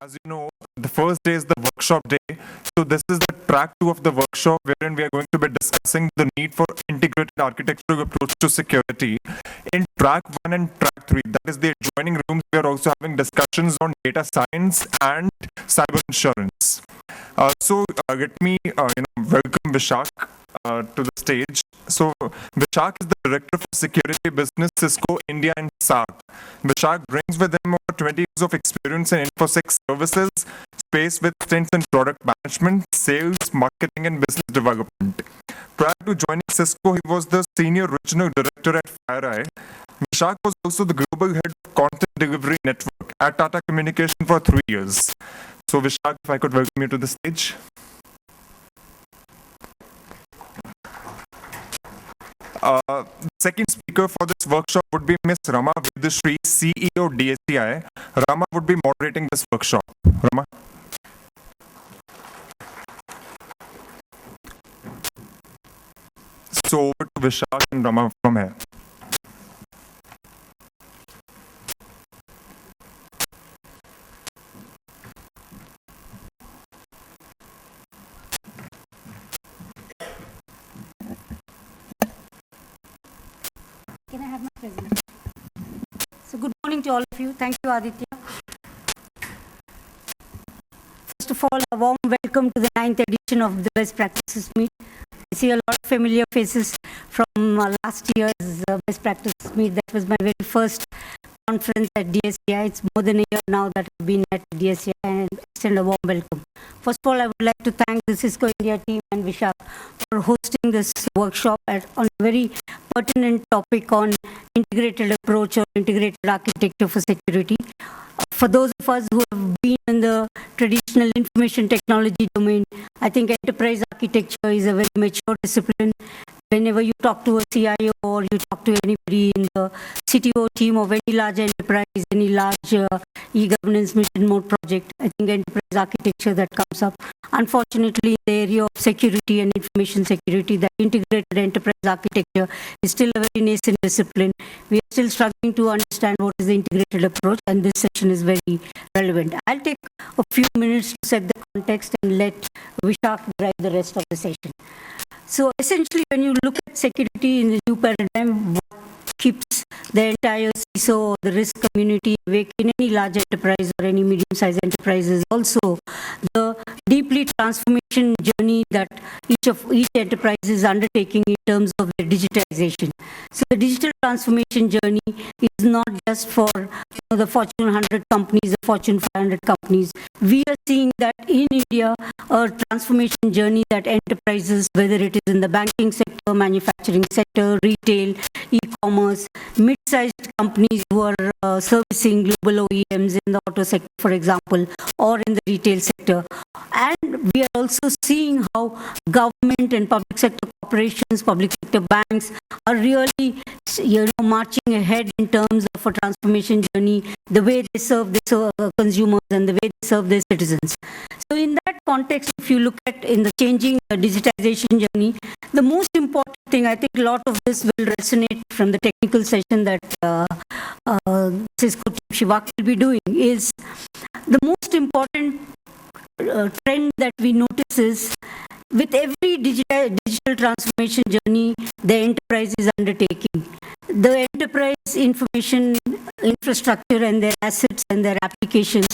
As you know, the first day is the workshop day. So this is the track 2 of the workshop wherein we are going to be discussing the need for integrated architectural approach to security. In track 1 and track 3, that is the adjoining rooms, we are also having discussions on data science and cyber insurance. Let me welcome Vishak to the stage. So Vishak is the Director for Security Business, Cisco India and SAC. Vishak brings with him over 20 years of experience in InfoSec services, space with stints in product management, sales, marketing and business development. Prior to joining Cisco, he was the Senior Regional Director at FireEye. Vishak was also the Global Head of Content Delivery Network at Tata Communication for 3 years. So Vishak, if I could welcome you to the stage. The second speaker for this workshop would be Ms. Rama Vidushree, CEO DSCI. Rama would be moderating this workshop. Rama. So over to Vishak and Rama from here. Can I have my presentation? So good morning to all of you. Thank you, Aditya. First of all, a warm welcome to the 9th edition of the Best Practices Meet. I see a lot of familiar faces from last year's Best Practices Meet. That was my very first conference at DSCI. It's more than a year now that I've been at DSCI and extend a warm welcome. First of all, I would like to thank the Cisco India team and Vishak for hosting this workshop on a very pertinent topic on integrated approach or integrated architecture for security. For those of us who have been in the traditional information technology domain, I think enterprise architecture is a very mature discipline. Whenever you talk to a CIO or you talk to anybody in the CTO team of any large enterprise, any large e-governance mission mode project, I think enterprise architecture that comes up. Unfortunately, in the area of security and information security, that integrated enterprise architecture is still a very nascent discipline. We are still struggling to understand what is the integrated approach, and this session is very relevant. I'll take a few minutes to set the context and let Vishak drive the rest of the session. So essentially, when you look at security in the new paradigm, what keeps the entire CISO or the risk community awake in any large enterprise or any medium-sized enterprise is also the deeply transformation journey that each enterprise is undertaking in terms of their digitization. So the digital transformation journey is not just for the Fortune 100 companies or Fortune 500 companies. We are seeing that in India, a transformation journey that enterprises, whether it is in the banking sector, manufacturing sector, retail, e-commerce, mid-sized companies who are servicing global OEMs in the auto sector, for example, or in the retail sector. And we are also seeing how government and public sector corporations, public sector banks are really marching ahead in terms of a transformation journey, the way they serve their consumers and the way they serve their citizens. So in that context, if you look at in the changing digitization journey, the most important thing, I think a lot of this will resonate from the technical session that Cisco Shivak will be doing, is the most important trend that we notice is with every digital transformation journey the enterprise is undertaking, the enterprise information infrastructure and their assets and their applications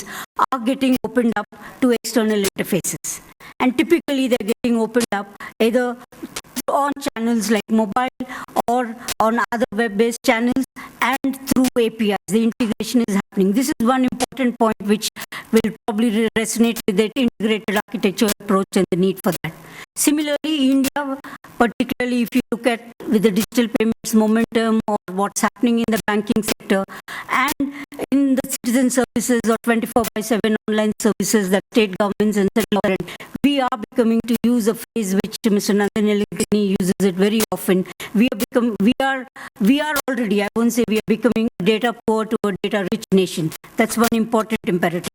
are getting opened up to external interfaces. And typically they're getting opened up either on channels like mobile or on other web-based channels and through APIs. The integration is happening. This is one important point which will probably resonate with the integrated architecture approach and the need for that. Similarly, India, particularly if you look at with the digital payments momentum or what's happening in the banking sector and in the citizen services or 24/7 online services that state governments and central government, we are becoming, to use a phrase which Mr. Nandan Nilekani uses it very often, we are already, I won't say we are becoming a data poor to a data rich nation. That's one important imperative.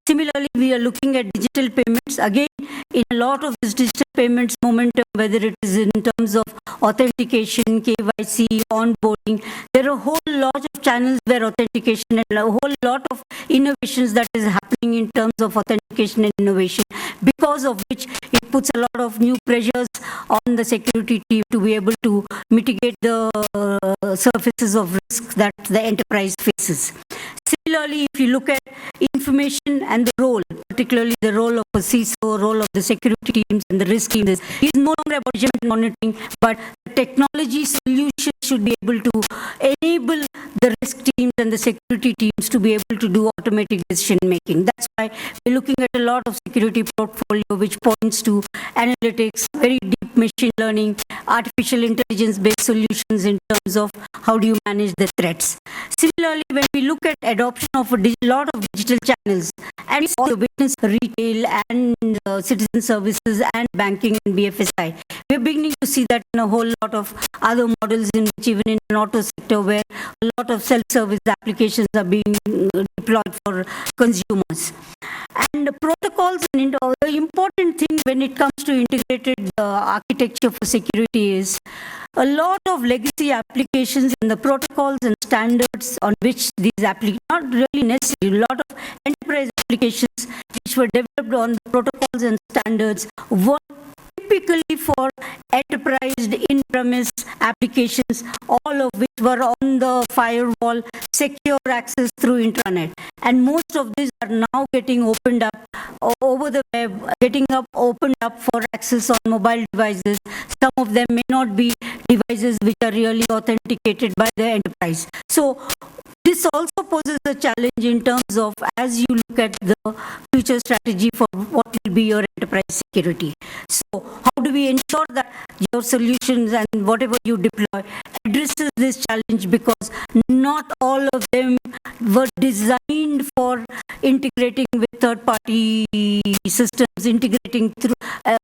Similarly, we are looking at digital payments. Again, in a lot of this digital payments momentum, whether it is in terms of authentication, KYC, onboarding, there are a whole lot of channels where authentication and a whole lot of innovations that is happening in terms of authentication and innovation, because of which it puts a lot of new pressures on the security team to be able to mitigate the surfaces of risk that the enterprise faces. Similarly, if you look at information and the role, particularly the role of a CISO, role of the security teams and the risk teams, is no longer about measurement and monitoring, but the technology solution should be able to enable the risk teams and the security teams to be able to do automatic decision making. That's why we're looking at a lot of security portfolio which points to analytics, very deep machine learning, artificial intelligence based solutions in terms of how do you manage the threats. Similarly, when we look at adoption of a lot of digital channels, and we also witness retail and citizen services and banking and BFSI, we're beginning to see that in a whole lot of other models, in which even in an auto sector where a lot of self-service applications are being deployed for consumers. And the protocols, and the important thing when it comes to integrated architecture for security is a lot of legacy applications and the protocols and standards on which these applications, not really necessarily, a lot of enterprise applications which were developed on the protocols and standards were typically for enterprise in-premise applications, all of which were on the firewall, secure access through intranet. And most of these are now getting opened up over the web, opened up for access on mobile devices. Some of them may not be devices which are really authenticated by the enterprise. So this also poses a challenge in terms of, as you look at the future strategy for what will be your enterprise security. So how do we ensure that your solutions and whatever you deploy addresses this challenge, because not all of them were designed for integrating with third-party systems, integrating through,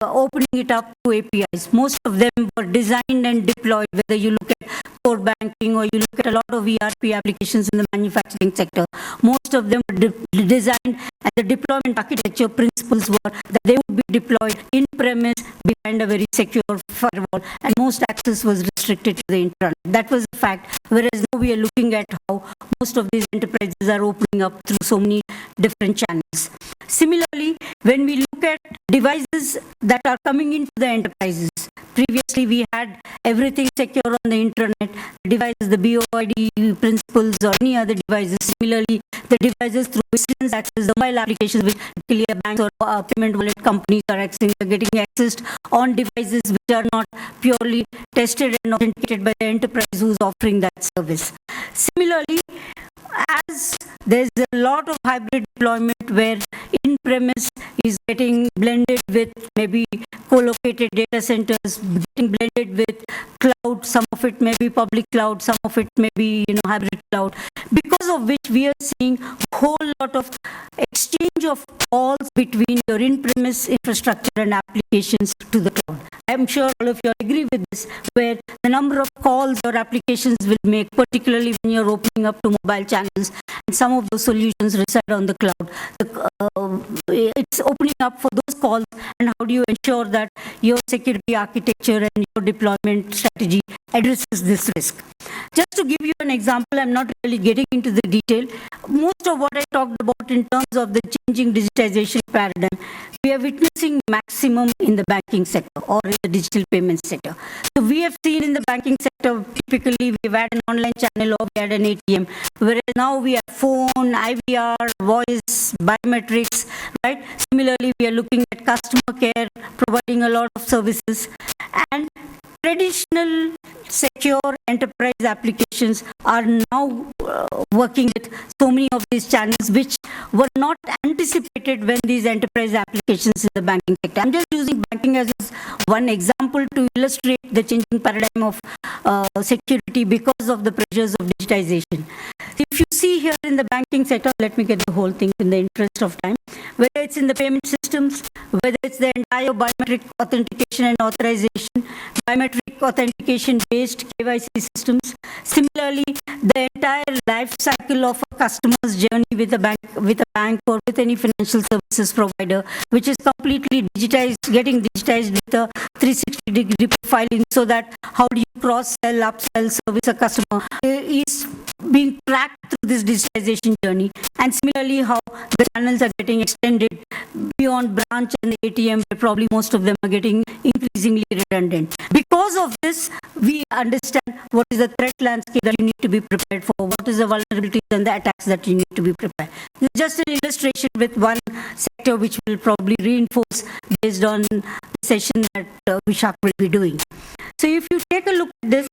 opening it up to APIs. Most of them were designed and deployed, whether you look at core banking or you look at a lot of ERP applications in the manufacturing sector. Most of them were designed, and the deployment architecture principles were that they would be deployed in-premise behind a very secure firewall, and most access was restricted to the intranet. That was the fact, whereas now we are looking at how most of these enterprises are opening up through so many different channels. Similarly, when we look at devices that are coming into the enterprises, previously we had everything secure on the intranet, devices, the BOID principles or any other devices. Similarly, the devices through which citizens access the mobile applications which typically banks or payment wallet companies are getting accessed on devices which are not purely tested and authenticated by the enterprise who's offering that service. Similarly, as there's a lot of hybrid deployment where in-premise is getting blended with maybe co-located data centers, getting blended with cloud, some of it may be public cloud, some of it may be hybrid cloud, because of which we are seeing a whole lot of exchange of calls between your in-premise infrastructure and applications to the cloud. I'm sure all of you agree with this, where the number of calls or applications will make, particularly when you're opening up to mobile channels, and some of those solutions reside on the cloud. It's opening up for those calls, and how do you ensure that your security architecture and your deployment strategy addresses this risk? Just to give you an example, I'm not really getting into the detail. Most of what I talked about in terms of the changing digitization paradigm, we are witnessing maximum in the banking sector or in the digital payment sector. So we have seen in the banking sector, typically we've had an online channel or we had an ATM, whereas now we have phone, IVR, voice, biometrics, right? Similarly, we are looking at customer care, providing a lot of services, and traditional secure enterprise applications are now working with so many of these channels which were not anticipated when these enterprise applications in the banking sector. I'm just using banking as one example to illustrate the changing paradigm of security because of the pressures of digitization. If you see here in the banking sector, let me get the whole thing in the interest of time, whether it's in the payment systems, whether it's the entire biometric authentication and authorization, biometric authentication based KYC systems. Similarly, the entire life cycle of a customer's journey with a bank or with any financial services provider, which is completely digitized, getting digitized with a 360-degree profiling, so that how do you cross-sell, upsell, service a customer is being tracked through this this digitization journey, and similarly how the channels are getting extended beyond branch and ATM, where probably most of them are getting increasingly redundant. Because of this, we understand what is the threat landscape that you need to be prepared for, what is the vulnerabilities and the attacks that you need to be prepared. Just an illustration with one sector which will probably reinforce based on the session that Vishak will be doing. So if you take a look at this,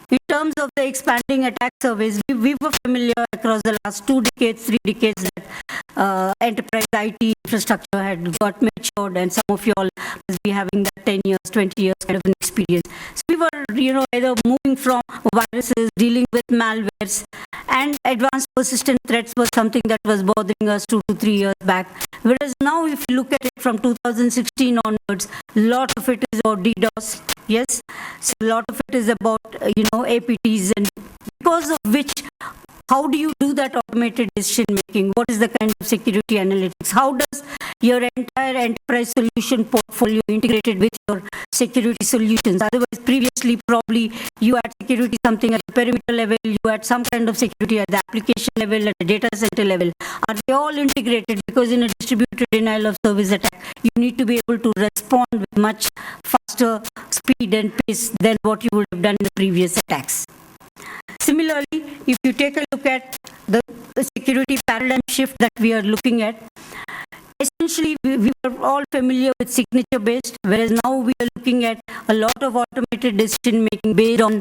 in terms of the expanding attack surveys, we were familiar across the last 2 decades, 3 decades that enterprise IT infrastructure had got matured, and some of you all must be having that 10 years, 20 years kind of an experience. So we were, either moving from viruses, dealing with malwares, and advanced persistent threats was something that was bothering us 2 to 3 years back. Whereas now, if you look at it from 2016 onwards, a lot of it is about DDoS, yes. So a lot of it is about, APTs, and because of which, how do you do that automated decision making? What is the kind of security analytics? How does your entire enterprise solution portfolio integrated with your security solutions? Otherwise, previously, probably you had security something at the perimeter level, you had some kind of security at the application level, at the data center level. Are they all integrated? Because in a distributed denial of service attack, you need to be able to respond with much faster speed and pace than what you would have done in the previous attacks. Similarly, if you take a look at the security paradigm shift that we are looking at, essentially we were all familiar with signature based, whereas now we are looking at a lot of automated decision making based on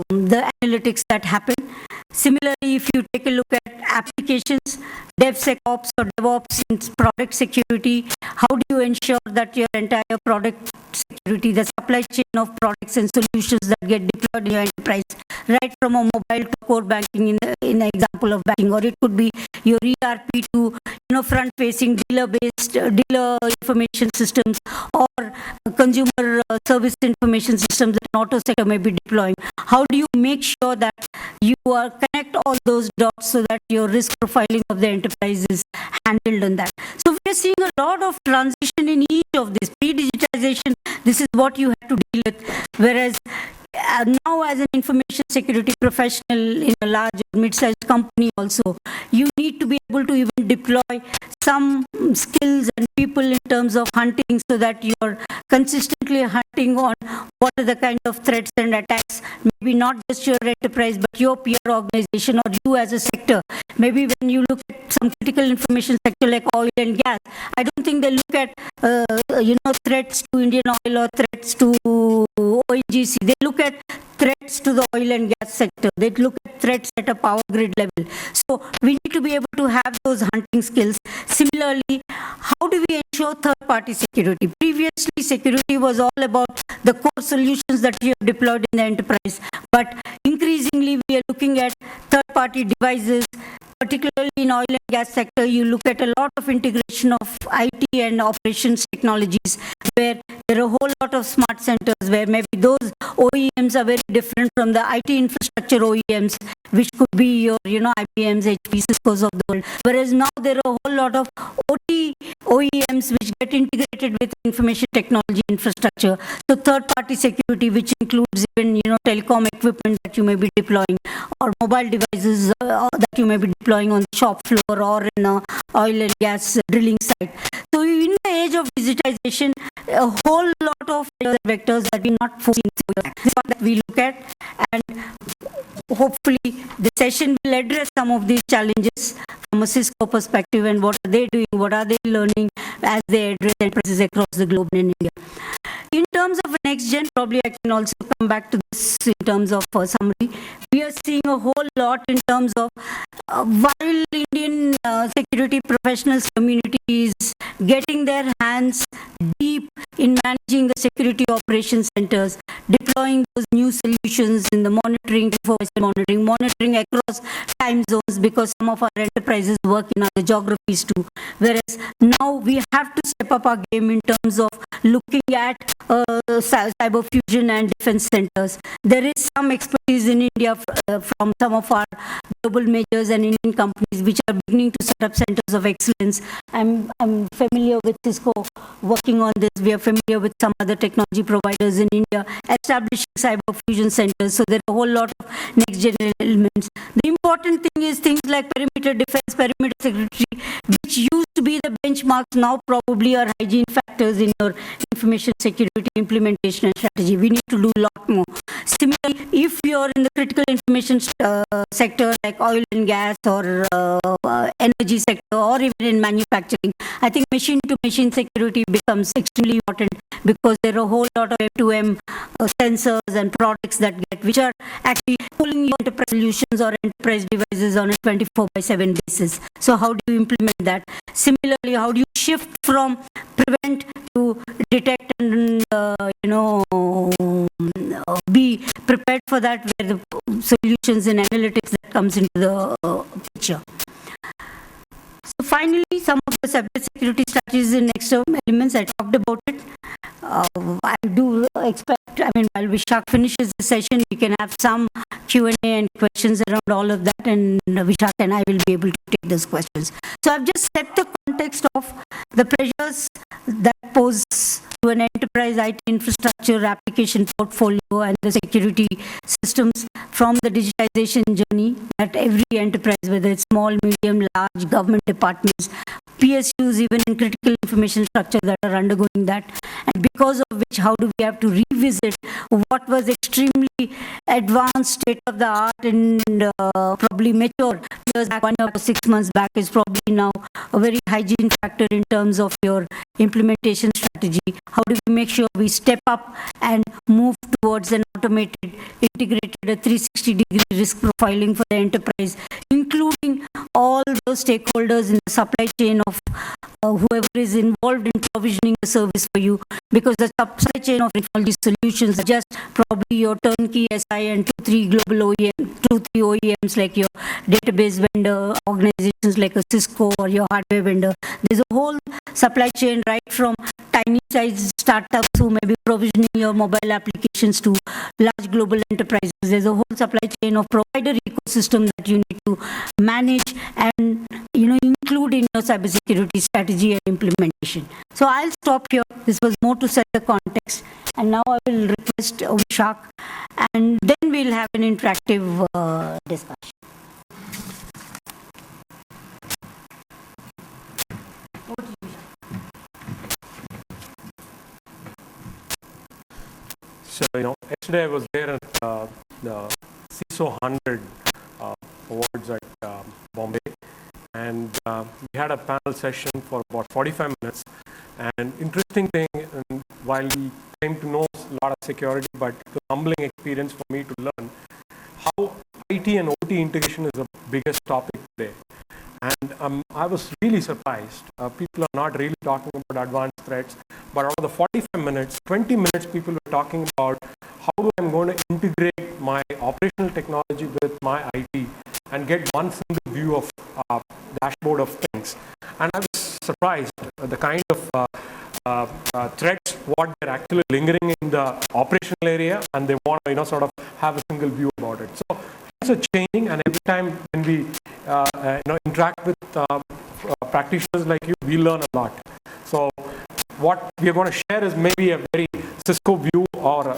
the analytics that happen. Similarly, if you take a look at applications, DevSecOps or DevOps in product security, how do you ensure that your entire product security, the supply chain of products and solutions that get deployed in your enterprise, right from a mobile to core banking in an example of banking, or it could be your ERP to front-facing dealer-based dealer information systems, or consumer service information systems that an auto sector may be deploying. How do you make sure that you connect all those dots so that your risk profiling of the enterprise is handled on that? So we are seeing a lot of transition in each of this. Pre-digitization, this is what you had to deal with, whereas now as an information security professional in a large or mid-sized company also, you need to be able to even deploy some skills and people in terms of hunting so that you're consistently hunting on what are the kind of threats and attacks, maybe not just your enterprise, but your peer organization or you as a sector. Maybe when you look at some critical information sector like oil and gas, I don't think they look at, threats to Indian Oil or threats to ONGC. They look at threats to the oil and gas sector. They look at threats at a power grid level. So we need to be able to have those hunting skills. Similarly, how do we ensure third-party security? Previously, security was all about the core solutions that you have deployed in the enterprise. But increasingly, we are looking at third-party devices, particularly in oil and gas sector. You look at a lot of integration of IT and operations technologies, where there are a whole lot of smart centers where maybe those OEMs are very different from the IT infrastructure OEMs, which could be your, IBMs, HP, Cisco's of the world. Whereas now there are a whole lot of OT OEMs which get integrated with information technology infrastructure. So third-party security, which includes even, telecom equipment that you may be deploying, or mobile devices that you may be deploying on the shop floor or in a oil and gas drilling site. So in the age of digitization, a whole lot of vectors that we not foreseen. This is what we look at, and hopefully the session will address some of these challenges from a Cisco perspective, and what are they doing, what are they learning as they address enterprises across the globe in India. In terms of next gen, probably I can also come back to this in terms of summary. We are seeing a whole lot in terms of while Indian security professionals community is getting their hands deep in managing the security operations centers, deploying those new solutions in the monitoring, monitoring across time zones, because some of our enterprises work in other geographies too. Whereas now we have to step up our game in terms of looking at cyber fusion and defense centers. There is some expertise in India from some of our global majors and Indian companies which are beginning to set up centers of excellence. I'm familiar with Cisco working on this. We are familiar with some other technology providers in India establishing cyber fusion centers. So there are a whole lot of next gen elements. The important thing is things like perimeter defense, perimeter security, which used to be the benchmarks, now probably are hygiene factors in your information security implementation and strategy. We need to do a lot more. Similarly, if you're in the critical information sector like oil and gas or energy sector or even in manufacturing, I think machine-to-machine security becomes extremely important because there are a whole lot of M2M sensors and products that which are actually pulling your enterprise solutions or enterprise devices on a 24/7 basis. So how do you implement that? Similarly, how do you shift from prevent to detect and be prepared for that, where the solutions and analytics that comes into the picture. So finally, some of the cybersecurity strategies and next elements, I talked about it. I do expect, while Vishak finishes the session, we can have some Q&A and questions around all of that, and Vishak and I will be able to take those questions. So I've just set the context of the pressures that pose to an enterprise IT infrastructure, application portfolio, and the security systems from the digitization journey that every enterprise, whether it's small, medium, large, government departments, PSUs, even in critical information structure that are undergoing that. And because of which, how do we have to revisit what was extremely advanced, state of the art, and probably mature years back, 1 or 6 months back, is probably now a very hygiene factor in terms of your implementation strategy. How do we make sure we step up and move towards an automated, integrated, 360-degree risk profiling for the enterprise, including all those stakeholders in the supply chain of whoever is involved in provisioning a service for you, because the supply chain of technology solutions is just probably your turnkey SI and 2-3 global OEM, 2-3 OEMs like your database vendor, organizations like a Cisco or your hardware vendor. There's a whole supply chain right from tiny size startups who may be provisioning your mobile applications to large global enterprises. There's a whole supply chain of provider ecosystem that you need to manage and include in your cybersecurity strategy and implementation. So I'll stop here. This was more to set the context, and now I will request Vishak, and then we'll have an interactive discussion. So, yesterday I was there at the CISO 100 awards at Bombay, and we had a panel session for about 45 minutes. And interesting thing, and while we came to know a lot of security, but it was a humbling experience for me to learn how IT and OT integration is the biggest topic today. And I was really surprised. People are not really talking about advanced threats, but out of the 45 minutes, 20 minutes people were talking about how I'm going to integrate my operational technology with my IT and get one single view of dashboard of things. And I was surprised at the kind of threats, what they're actually lingering in the operational area, and they want to sort of have a single view about it. So things are changing, and every time when we interact with practitioners like you, we learn a lot. So what we are going to share is maybe a very Cisco view or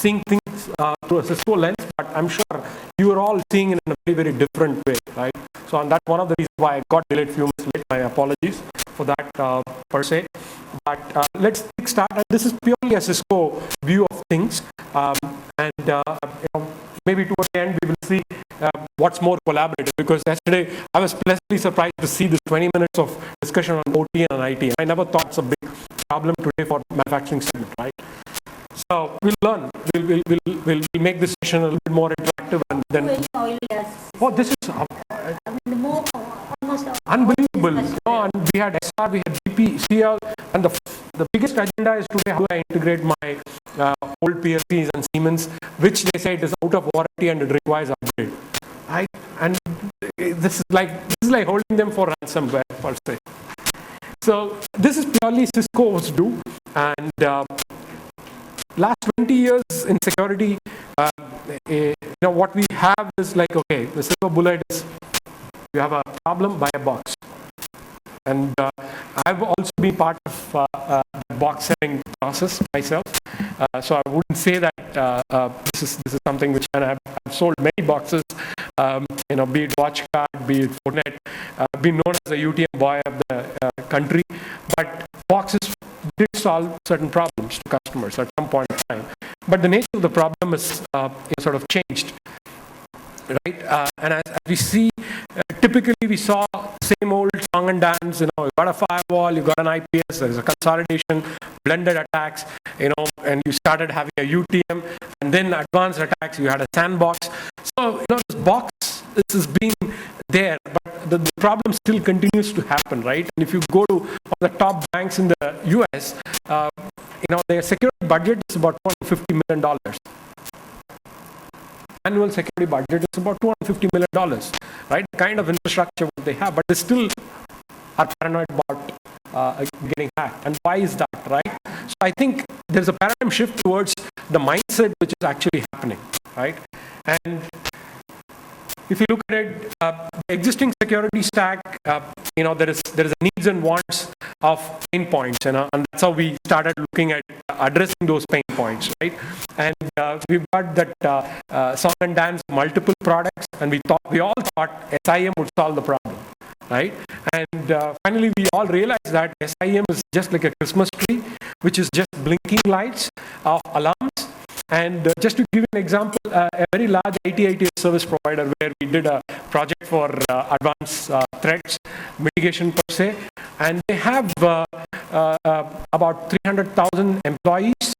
seeing things through a Cisco lens, but I'm sure you are all seeing it in a very, very different way, right? So and that's one of the reasons why I got delayed few minutes late. My apologies for that per se. But let's start. This is purely a Cisco view of things, maybe towards the end we will see what's more collaborative, because yesterday I was pleasantly surprised to see this 20 minutes of discussion on OT and IT. I never thought it's a big problem today for manufacturing segment, right? So we'll learn. We'll make this session a little bit more interactive, and then. This is unbelievable. And we had SR, we had BP, CL, and the biggest agenda is today how do I integrate my old PLCs and Siemens, which they say it is out of warranty and it requires upgrade. Right? And this is like holding them for ransomware per se. So this is purely Cisco's do, and last 20 years in security, what we have is like, okay, the silver bullet is you have a problem, buy a box. And I've also been part of the box selling process myself, so I wouldn't say that this is something which I've sold many boxes, be it WatchGuard, be it Fortinet, been known as the UTM boy of the country, but boxes did solve certain problems to customers at some point in time. But the nature of the problem is sort of changed, right? And as we see, typically we saw same old song and dance. You got a firewall, you got an IPS, there's a consolidation, blended attacks, and you started having a UTM, and then advanced attacks, you had a sandbox. So, this box, this has been there, but the problem still continues to happen, right? And if you go to one of the top banks in the US, their security budget is about $250 million. Annual security budget is about $250 million, right? The kind of infrastructure what they have, but they still are paranoid about getting hacked. And why is that, right? So I think there's a paradigm shift towards the mindset which is actually happening, right? And if you look at it, the existing security stack, there is a needs and wants of pain points, and that's how we started looking at addressing those pain points, right? And we've got that song and dance, multiple products, and we all thought SIM would solve the problem, right? And finally, we all realized that SIM is just like a Christmas tree, which is just blinking lights of alarms. And just to give you an example, a very large IT service provider where we did a project for advanced threats mitigation per se, and they have about 300,000 employees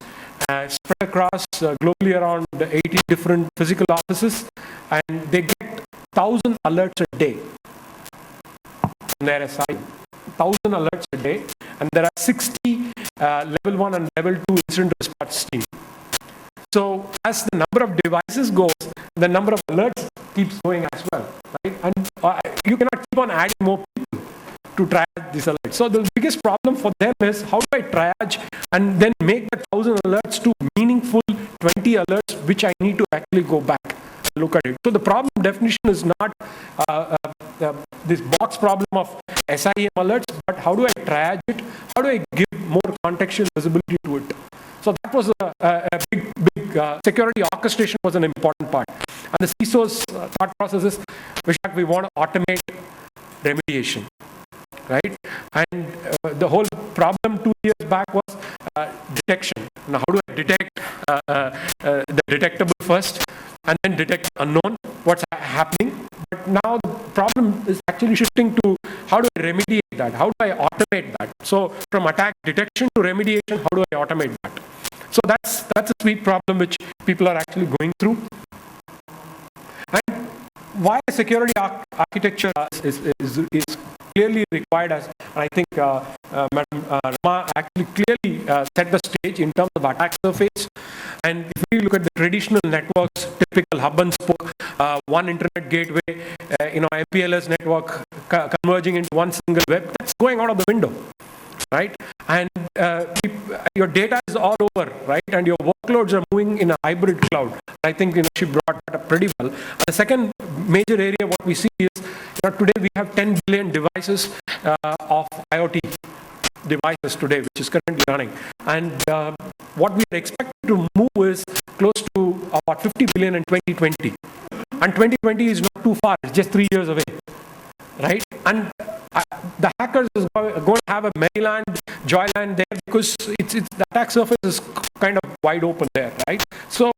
spread across globally around 80 different physical offices, and they get 1,000 alerts a day from their SI. 1,000 alerts a day, and there are 60 level 1 and level 2 incident response teams. So as the number of devices goes, the number of alerts keeps going as well, right? And you cannot keep on adding more people to triage these alerts. So the biggest problem for them is how do I triage and then make the 1,000 alerts to meaningful 20 alerts, which I need to actually go back and look at it. So the problem definition is not this box problem of SIM alerts, but how do I triage it? How do I give more contextual visibility to it? So that was a big security orchestration was an important part. And the CISO's thought process is, Vishak, we want to automate remediation, right? And the whole problem 2 years back was detection. Now, how do I detect the detectable first and then detect unknown, what's happening? But now the problem is actually shifting to how do I remediate that? How do I automate that? So from attack detection to remediation, how do I automate that? So that's a sweet problem which people are actually going through. And why security architecture is clearly required, as I think Madam Rama actually clearly set the stage in terms of attack surface. And if we look at the traditional networks, typical hub and spoke, one internet gateway, MPLS network converging into one single web, that's going out of the window, right? And your data is all over, right? And your workloads are moving in a hybrid cloud. I think she brought that up pretty well. And the second major area what we see is today we have 10 billion devices of IoT devices today, which is currently running. And what we are expected to move is close to about 50 billion in 2020. And 2020 is not too far, it's just 3 years away, right? And the hackers is going to have a Maryland, Joyland there because the attack surface is kind of wide open there, right? So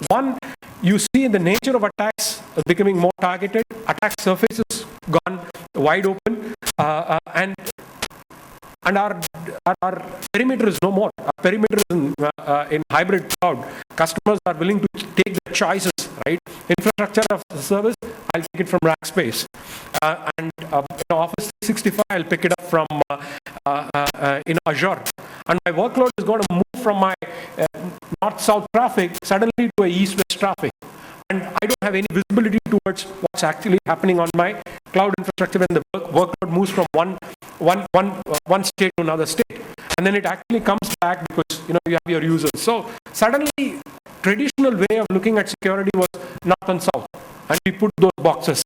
one, you see the nature of attacks becoming more targeted, attack surface is gone wide open, and our perimeter is no more. Our perimeter is in hybrid cloud. Customers are willing to take the choices, right? Infrastructure of the service, I'll take it from Rackspace. And Office 365, I'll pick it up from Azure. And my workload is going to move from my north-south traffic suddenly to a east-west traffic. And I don't have any visibility towards what's actually happening on my cloud infrastructure when the workload moves from one state to another state. And then it actually comes back because you have your users. So suddenly, traditional way of looking at security was north and south. And we put those boxes,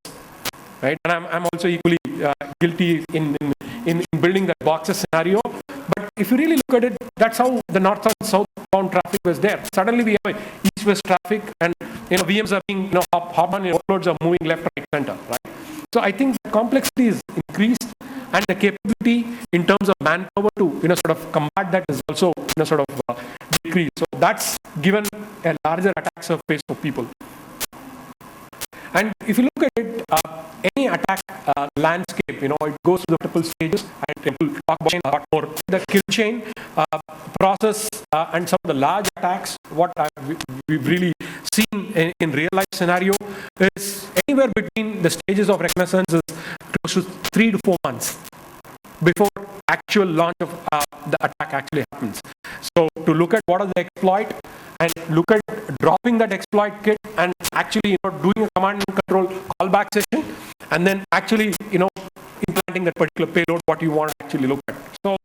right? And I'm also equally guilty in building that boxes scenario. But if you really look at it, that's how the north and southbound traffic was there. Suddenly we have east-west traffic, and VMs are being hop on, workloads are moving left, right, center, right? So I think the complexity is increased, and the capability in terms of manpower to sort of combat that is also sort of decreased. So that's given a larger attack surface for people. And if you look at it, any attack landscape, it goes through the multiple stages, and we'll talk about a lot more. The kill chain process and some of the large attacks, what we've really seen in real life scenario is anywhere between the stages of reconnaissance is close to 3 to 4 months before actual launch of the attack actually happens. So to look at what are the exploit and look at dropping that exploit kit and actually doing a command and control callback session, and then actually implanting that particular payload what you want to actually look at. So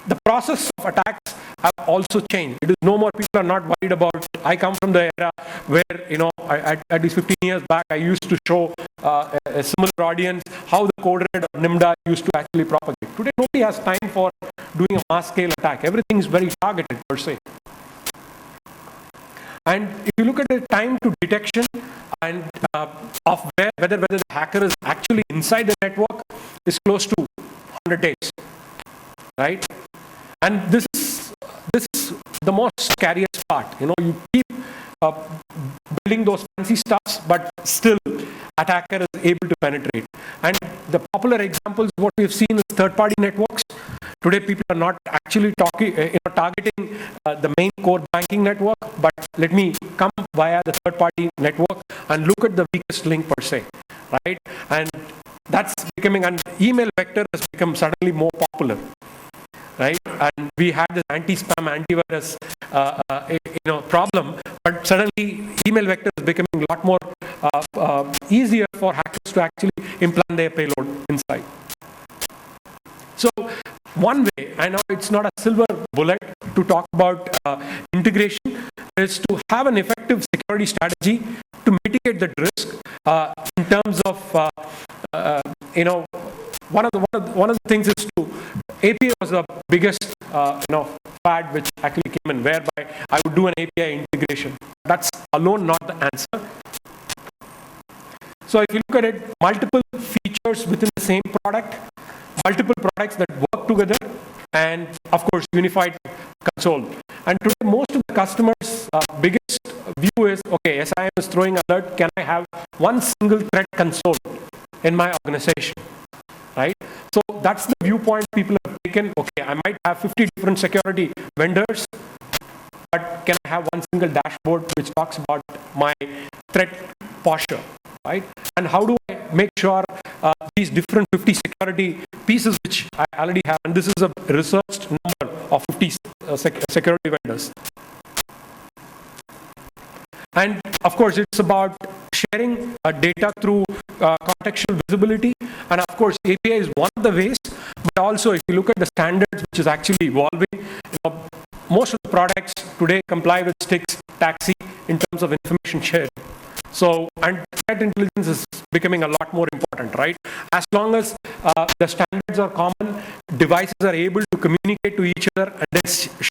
the process of attacks have also changed. It is no more, people are not worried about. I come from the era where at least 15 years back I used to show a similar audience how the code red or NIMDA used to actually propagate. Today nobody has time for doing a mass scale attack. Everything is very targeted per se. And if you look at the time to detection and of whether the hacker is actually inside the network is close to 100 days, right? And this is the most scariest part. You keep building those fancy stuffs, but still attacker is able to penetrate. And the popular examples, what we've seen is third-party networks. Today, people are not actually targeting the main core banking network, but let me come via the third-party network and look at the weakest link per se, right? And that's becoming, and email vector has become suddenly more popular, right? And we had this anti-spam, antivirus, problem, but suddenly email vector is becoming a lot more easier for hackers to actually implant their payload inside. So one way, I know it's not a silver bullet to talk about integration, is to have an effective security strategy to mitigate the risk in terms of, one of the things is to, API was the biggest, fad which actually came in, whereby I would do an API integration. That's alone not the answer. So if you look at it, multiple features within the same product, multiple products that work together, and of course unified console. And today most of the customers' biggest view is, okay, SIM is throwing alert, can I have one single threat console in my organization, right? So that's the viewpoint people have taken. Okay, I might have 50 different security vendors, but can I have one single dashboard which talks about my threat posture, right? And how do I make sure these different 50 security pieces which I already have, and this is a researched number of 50 security vendors. And of course, it's about sharing data through contextual visibility. And of course, API is one of the ways, but also if you look at the standards which is actually evolving, most of the products today comply with STIX, TAXI in terms of information sharing. So, and threat intelligence is becoming a lot more important, right? As long as the standards are common, devices are able to communicate to each other and then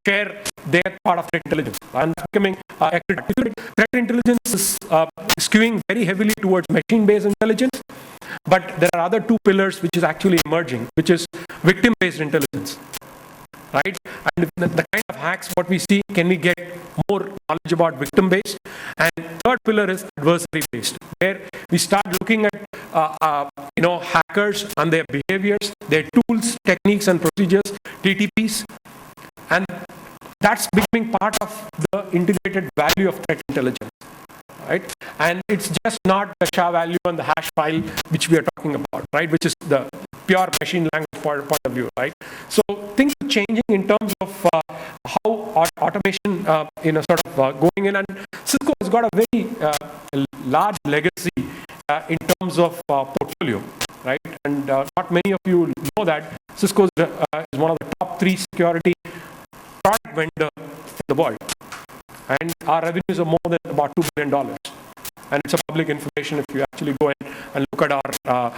share their part of threat intelligence. And becoming threat intelligence is skewing very heavily towards machine-based intelligence, but there are other two pillars which is actually emerging, which is victim-based intelligence, right? And the kind of hacks what we see, can we get more knowledge about victim-based? And third pillar is adversary-based, where we start looking at hackers and their behaviors, their tools, techniques, and procedures, TTPs, and that's becoming part of the integrated value of threat intelligence, right? And it's just not the SHA value and the hash file which we are talking about, right? Which is the pure machine language point of view, right? So things are changing in terms of how automation, going in, and Cisco has got a very large legacy in terms of portfolio, right? And not many of you know that Cisco is one of the top 3 security product vendor for the world, and our revenues are more than about $2 billion. And it's a public information if you actually go in and look at our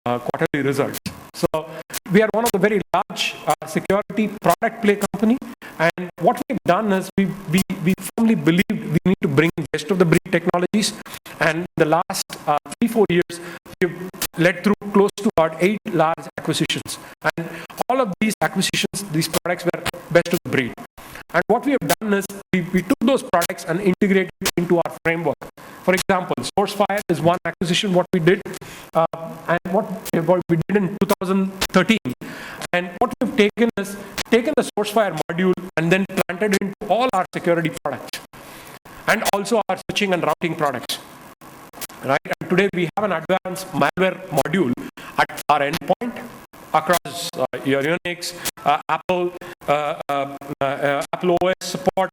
quarterly results. So we are one of the very large security product play company, and what we've done is we firmly believed we need to bring best of the breed technologies, and in the last 3-4 years we've led through close to about 8 large acquisitions, and all of these acquisitions, these products were best of the breed. And what we have done is we took those products and integrated into our framework. For example, SourceFire is one acquisition what we did, and what we did in 2013. And what we've taken is taken the SourceFire module and then planted it into all our security products, and also our switching and routing products. Right? And today we have an advanced malware module at our endpoint across your Unix, Apple OS support,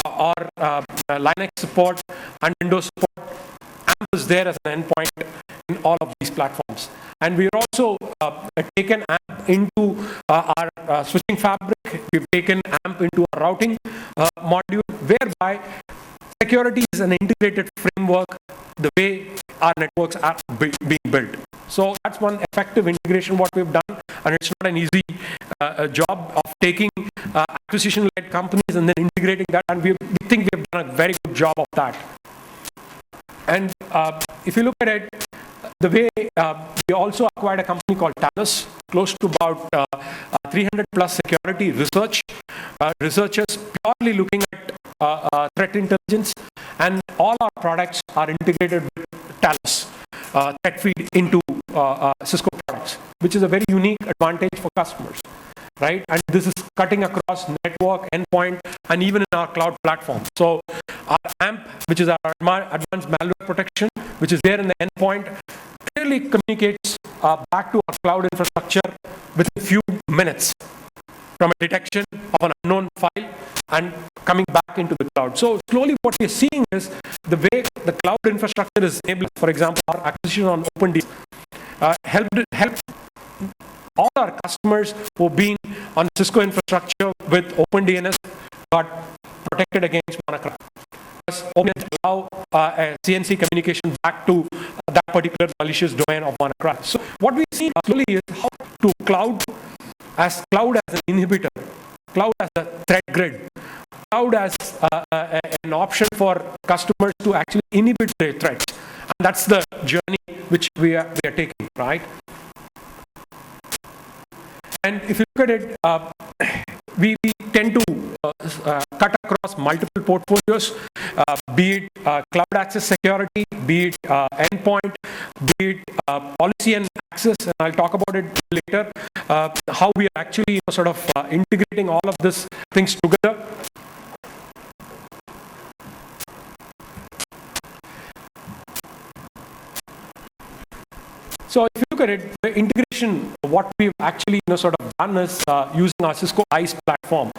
or Linux support, and Windows support. AMP is there as an endpoint in all of these platforms. And we've also taken AMP into our switching fabric. We've taken AMP into our routing module, whereby security is an integrated framework, the way our networks are being built. So that's one effective integration what we've done, and it's not an easy job of taking acquisition-led companies and then integrating that, and we think we've done a very good job of that. And if you look at it, the way we also acquired a company called Talus, close to about 300 plus security researchers purely looking at threat intelligence, and all our products are integrated with Talus threat feed into Cisco products, which is a very unique advantage for customers, right? And this is cutting across network, endpoint, and even in our cloud platform. So our AMP, which is our advanced malware protection, which is there in the endpoint, clearly communicates back to our cloud infrastructure within a few minutes from a detection of an unknown file and coming back into the cloud. So slowly what we're seeing is the way the cloud infrastructure is enabled. For example, our acquisition on OpenDSCI helped all our customers who have been on Cisco infrastructure with OpenDNS got protected against WannaCry. OpenDNS allow CNC communication back to that particular malicious domain of WannaCry. So what we see slowly is how to cloud as an inhibitor, cloud as a threat grid, cloud as an option for customers to actually inhibit their threats. And that's the journey which we are taking, right? And if you look at it, we tend to cut across multiple portfolios, be it cloud access security, be it endpoint, be it policy and access, and I'll talk about it later, how we are actually sort of integrating all of these things together. So if you look at it, the integration, what we've actually sort of done is using our Cisco ICE platform.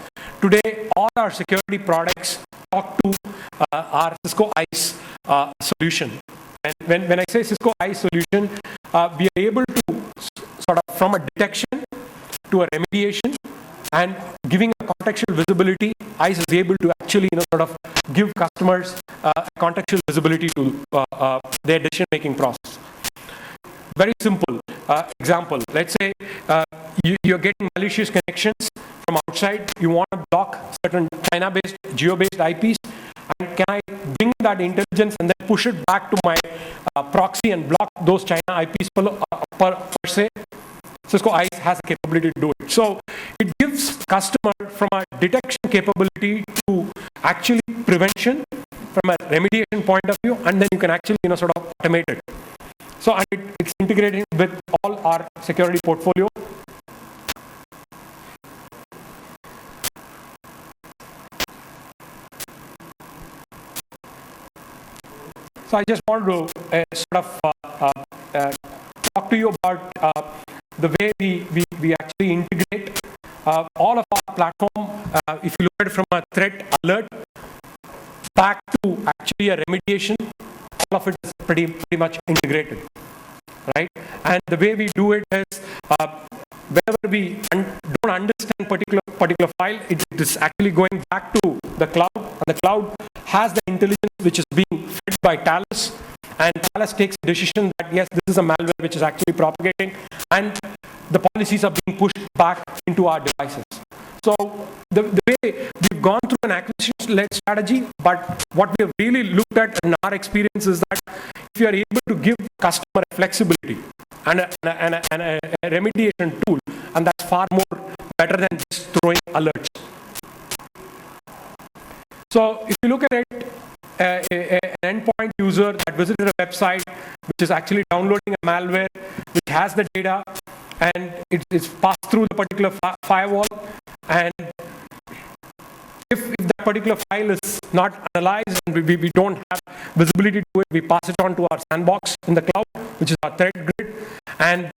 Today, all our security products talk to our Cisco ICE solution. And when I say Cisco ICE solution, we are able to sort of from a detection to a remediation and giving a contextual visibility, ICE is able to actually sort of give customers contextual visibility to their decision-making process. Very simple example. Let's say you're getting malicious connections from outside. You want to block certain China-based, geo-based IPs. And can I bring that intelligence and then push it back to my proxy and block those China IPs per se? Cisco ICE has the capability to do it. So it gives customer from a detection capability to actually prevention from a remediation point of view, and then you can actually sort of automate it. So and it's integrated with all our security portfolio. So I just wanted to sort of talk to you about the way we actually integrate all of our platform. If you look at it from a threat alert back to actually a remediation, all of it is pretty much integrated, right? And the way we do it is whenever we don't understand particular file, it is actually going back to the cloud, and the cloud has the intelligence which is being fed by Talus, and Palace takes a decision that yes, this is a malware which is actually propagating, and the policies are being pushed back into our devices. So the way we've gone through an acquisition-led strategy, but what we have really looked at in our experience is that if you are able to give customer flexibility and a remediation tool, and that's far more better than just throwing alerts. So if you look at it, an endpoint user that visited a website which is actually downloading a malware, which has the data, and it's passed through the particular firewall, and if that particular file is not analyzed and we don't have visibility to it, we pass it on to our sandbox in the cloud, which is our threat grid, and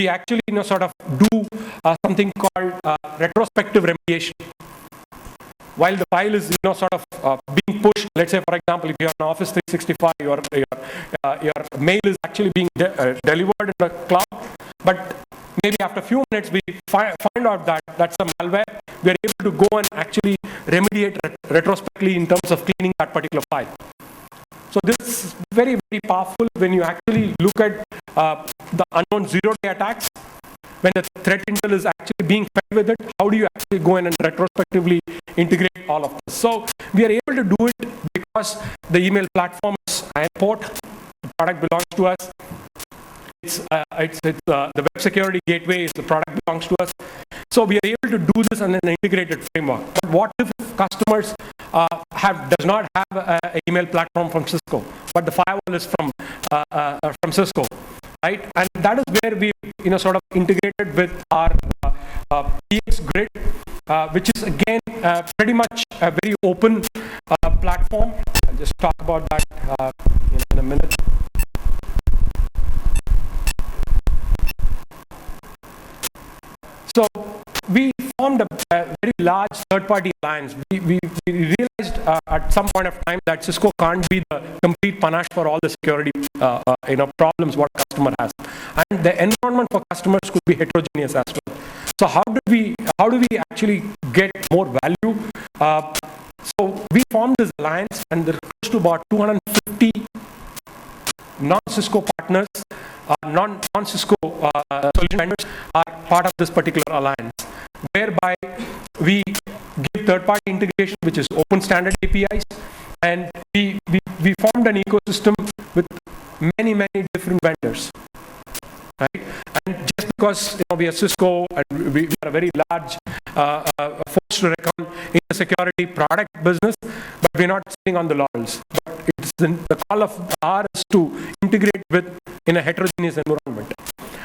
we actually sort of do something called retrospective remediation. While the file is sort of being pushed, let's say for example, if you're on Office 365, your mail is actually being delivered in the cloud, but maybe after a few minutes we find out that that's a malware. We are able to go and actually remediate retrospectively in terms of cleaning that particular file. So this is very, very powerful when you actually look at the unknown zero-day attacks. When the threat intel is actually being fed with it, how do you actually go in and retrospectively integrate all of this? So we are able to do it because the email platform is airport, the product belongs to us. The web security gateway is the product belongs to us. So we are able to do this in an integrated framework. But what if customers does not have an email platform from Cisco, but the firewall is from Cisco, right? And that is where we sort of integrated with our PX Grid, which is again pretty much a very open platform. I'll just talk about that in a minute. So we formed a very large third-party alliance. We realized at some point of time that Cisco can't be the complete panache for all the security problems what a customer has, and the environment for customers could be heterogeneous as well. So how do we actually get more value? So we formed this alliance, and there are close to about 250 non-Cisco partners, non-Cisco solution vendors are part of this particular alliance, whereby we give third-party integration, which is open standard APIs, and we formed an ecosystem with many different vendors, right? And just because we are Cisco and we are a very large force to reckon in the security product business, but we're not sitting on the laurels. But it's the call of ours to integrate with in a heterogeneous environment.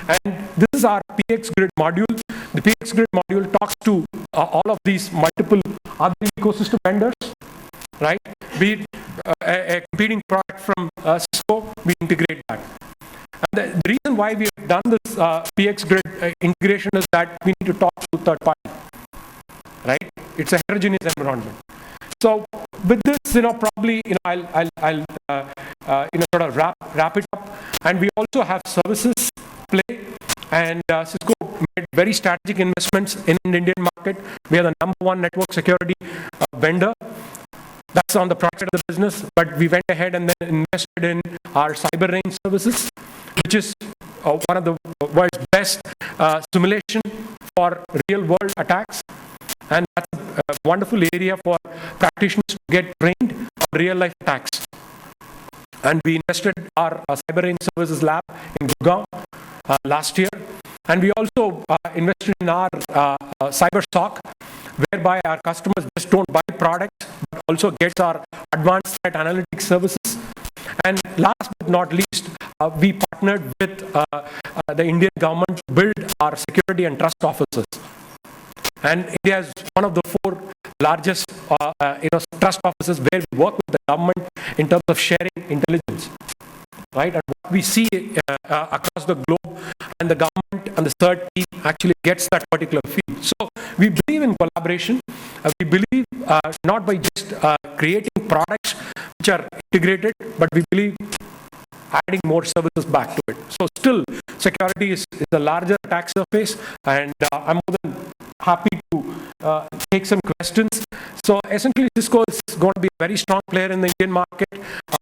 And this is our PX Grid module. The PX Grid module talks to all of these multiple other ecosystem vendors, right? Be it a competing product from Cisco, we integrate that. And the reason why we have done this PX Grid integration is that we need to talk to third party, right? It's a heterogeneous environment. So with this, probably I'll sort of wrap it up. And we also have services play, and Cisco made very strategic investments in the Indian market. We are the #1 network security vendor. That's on the product side of the business, but we went ahead and then invested in our cyber range services, which is one of the world's best simulation for real world attacks. And that's a wonderful area for practitioners to get trained on real life attacks. And we invested our cyber range services lab in Gurgaon last year. And we also invested in our cyber SOC, whereby our customers just don't buy products, but also gets our advanced threat analytics services. And last but not least, we partnered with the Indian government to build our security and trust offices. And India is one of the 4 largest trust offices where we work with the government in terms of sharing intelligence, right? And what we see across the globe, and the government and the third team actually gets that particular field. So we believe in collaboration. We believe not by just creating products which are integrated, but we believe adding more services back to it. So still, security is a larger attack surface, and I'm more than happy to take some questions. So essentially, Cisco is going to be a very strong player in the Indian market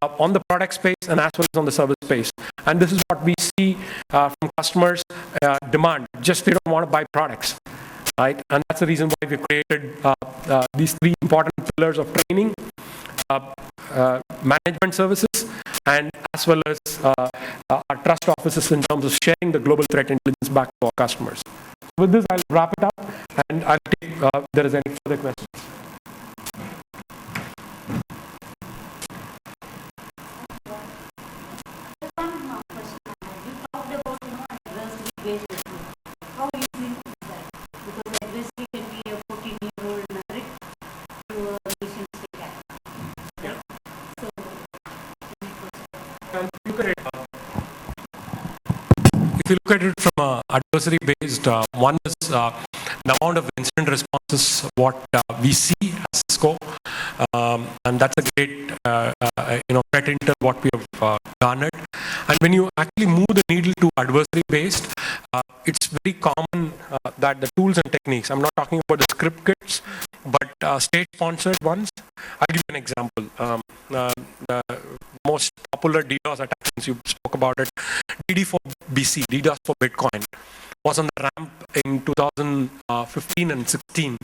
on the product space and as well as on the service space. And this is what we see from customers demand. Just they don't want to buy products, right? And that's the reason why we created these three important pillars of training, management services, and as well as our trust offices in terms of sharing the global threat intelligence back to our customers. With this, I'll wrap it up, and I'll take if there is any further questions. How easy is that? Because adversary can be a 14-year-old married to a nation state actor. Yeah. So, if you look at it from an adversary-based, one is the amount of incident responses what we see as Cisco, and that's a great threat intel what we have garnered. And when you actually move the needle to adversary-based, it's very common that the tools and techniques, I'm not talking about the script kits, but state-sponsored ones. I'll give you an example. The most popular DDoS attack, since you spoke about it, DD for BC, DDoS for Bitcoin, was on the ramp in 2015 and 16,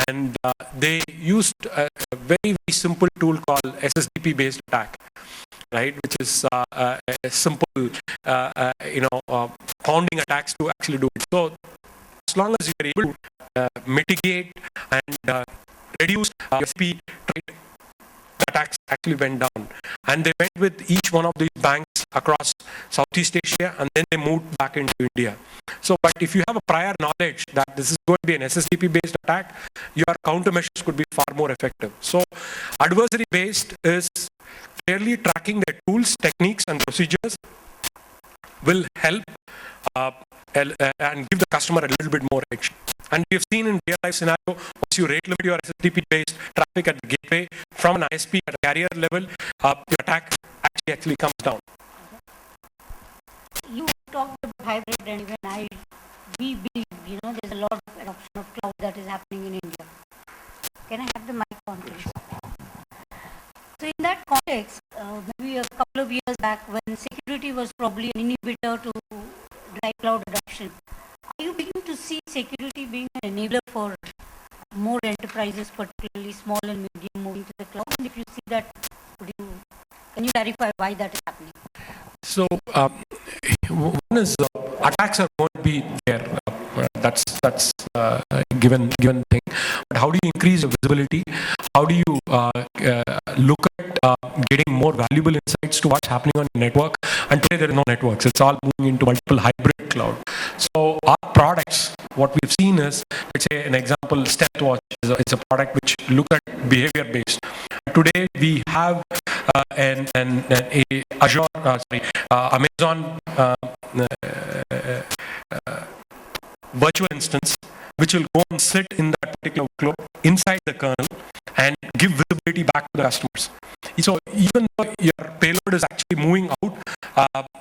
and they used a very, very simple tool called SSDP-based attack, right, which is a simple, pounding attacks to actually do it. So as long as you are able to mitigate and reduce your speed, right, attacks actually went down. And they went with each one of these banks across Southeast Asia, and then they moved back into India. So, but if you have a prior knowledge that this is going to be an SSDP-based attack, your countermeasures could be far more effective. So, adversary-based is clearly tracking their tools, techniques, and procedures will help and give the customer a little bit more edge. And we have seen in real-life scenario, once you rate limit your SSDP-based traffic at the gateway from an ISP at a carrier level, your attack actually comes down. you talked about hybrid, and even we believe, there's a lot of adoption of cloud that is happening in India. Can I have the mic on, please? So in that context, maybe a couple of years back, when security was probably an inhibitor to drive cloud adoption, are you beginning to see security being an enabler for more enterprises, particularly small and medium, moving to the cloud? And if you see that, can you clarify why that is happening? So one is attacks are going to be there. That's a given thing. But how do you increase your visibility? How do you look at getting more valuable insights to what's happening on your network? And today there are no networks. It's all moving into multiple hybrid cloud. So our products, what we've seen is, let's say an example, StealthWatch is a product which look at behavior based. Today we have Amazon virtual instance which will go and sit in that particular flow inside the kernel and give visibility back to the customers. So even though your payload is actually moving out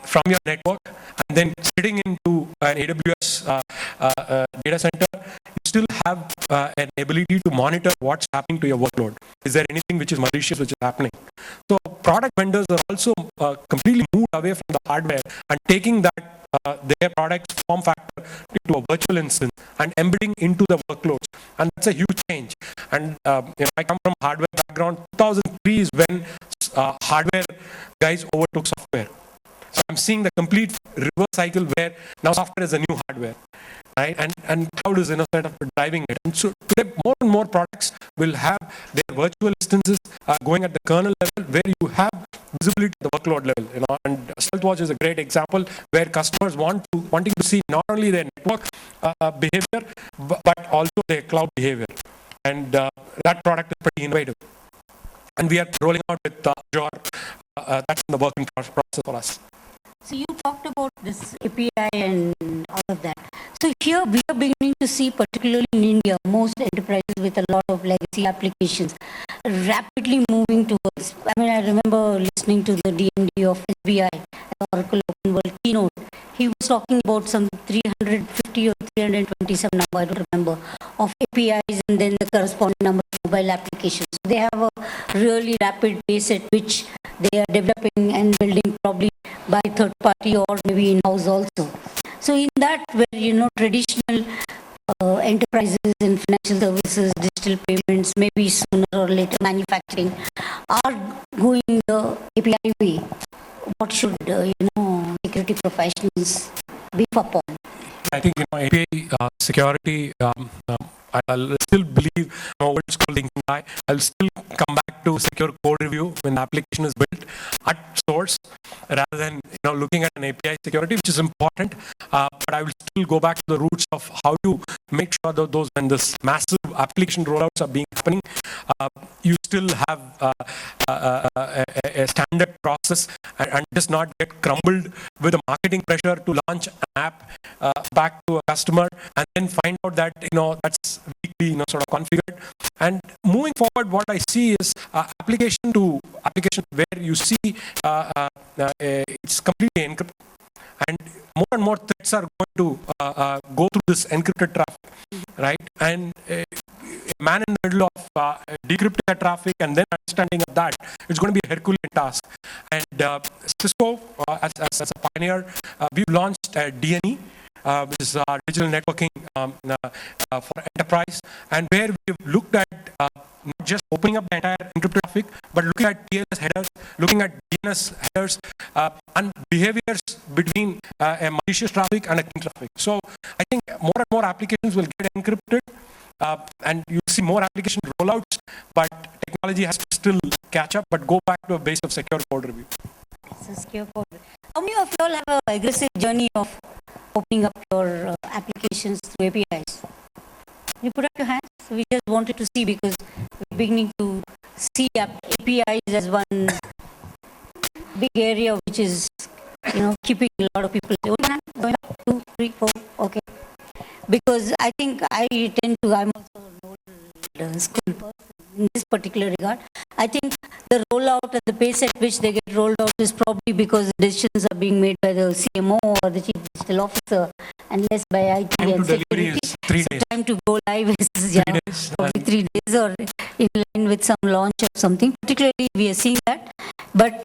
from your network and then sitting into an AWS data center, you still have an ability to monitor what's happening to your workload. Is there anything which is malicious which is happening? So product vendors are also completely moved away from the hardware and taking that their product's form factor into a virtual instance and embedding into the workloads. And that's a huge change. And I come from a hardware background. 2003 is when hardware guys overtook software. So I'm seeing the complete reverse cycle where now software is a new hardware, right? And cloud is sort of driving it. And so today more and more products will have their virtual instances going at the kernel level where you have visibility at the workload level. And StealthWatch is a great example where customers wanting to see not only their network behavior but also their cloud behavior. And that product is pretty innovative. And we are rolling out with Azure. That's in the working process for us. So you talked about this API and all of that. So here we are beginning to see, particularly in India, most enterprises with a lot of legacy applications rapidly moving towards. I remember listening to the DMD of SBI, Oracle Open World keynote, he was talking about some 350 or 320, some number, I don't remember, of APIs and then the corresponding number of mobile applications. So they have a really rapid pace at which they are developing and building, probably by third party or maybe in-house also. So in that, where, traditional enterprises in financial services, digital payments, maybe sooner or later manufacturing, are going the API way, what should, security professionals beef up on? I think API security. I'll still believe old school thinking guy. I'll still come back to secure code review when the application is built at source, rather than looking at an API security, which is important. But I will still go back to the roots of how to make sure that those, when this massive application rollouts are happening, you still have a standard process and just not get crumbled with the marketing pressure to launch an app back to a customer and then find out that that's weakly sort of configured. And moving forward, what I see is application to application where you see it's completely encrypted, and more threats are going to go through this encrypted traffic, right? And a man in the middle of decrypting that traffic and then understanding of that, it's going to be a Herculean task. And Cisco, as a pioneer, we've launched DNE, which is digital networking for enterprise, and where we've looked at not just opening up the entire encrypted traffic, but looking at TLS headers, looking at DNS headers, and behaviors between a malicious traffic and a clean traffic. So I think more and more applications will get encrypted, and you see more application rollouts, but technology has to still catch up, but go back to a base of secure code review. So secure code. How many of you all have an aggressive journey of opening up your applications through APIs? You put up your hands. So we just wanted to see, because we're beginning to see APIs as one big area which is, keeping a lot of people. Going up, 2, 3, 4, okay. Because I think I'm also an old school person in this particular regard. I think the rollout and the pace at which they get rolled out is probably because the decisions are being made by the CMO or the Chief Digital Officer and less by IT time and to security. Is 3 days. Time to go live is probably 3 days or in line with some launch or something. Particularly, we are seeing that. But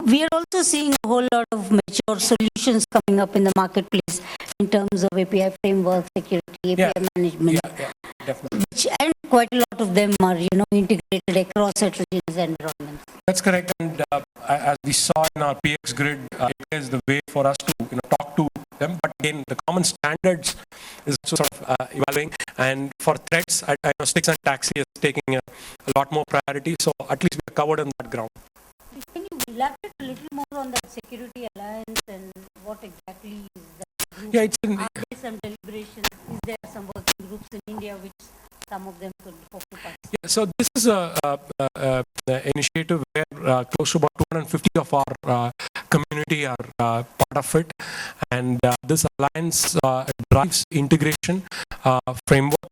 we are also seeing a whole lot of mature solutions coming up in the marketplace in terms of API framework, security, API management. Yeah, definitely. And quite a lot of them are, integrated across heterogeneous environments. That's correct. And as we saw in our PX grid, API is the way for us to talk to them. But again, the common standards is sort of evolving. And for threats, I know Sticks and Taxi is taking a lot more priority. So at least we are covered on that ground. Can you elaborate a little more on that security alliance and what exactly is that group? Yeah, it's Are there some deliberations? Is there some working groups in India which some of them could hope to participate? Yeah, so this is a initiative where close to about 250 of our community are part of it, and this alliance drives integration framework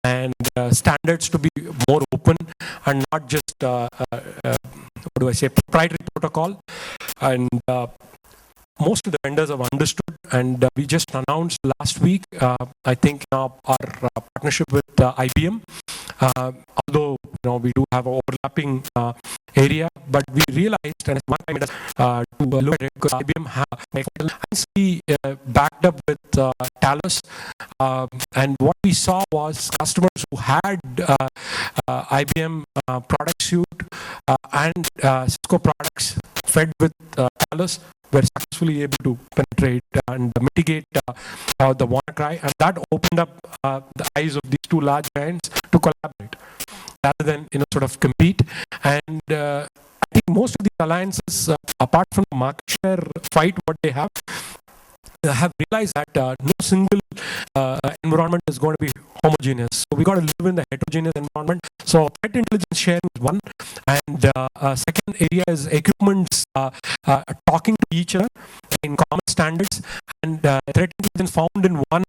and standards to be more open and not just proprietary protocol. And most of the vendors have understood, and we just announced last week, I think, our partnership with IBM. Although we do have an overlapping area, but we realized, and one time to look at it, because IBM has backed up with Talos, and what we saw was customers who had IBM product suite and Cisco products fed with Talos were successfully able to penetrate and mitigate the WannaCry, and that opened up the eyes of these two large giants to collaborate rather than sort of compete. And I think most of these alliances, apart from the market share fight what they have realized that no single environment is going to be homogeneous. So we got to live in the heterogeneous environment. So threat intelligence sharing is one, and second area is equipments talking to each other in common standards, and threat intelligence found in one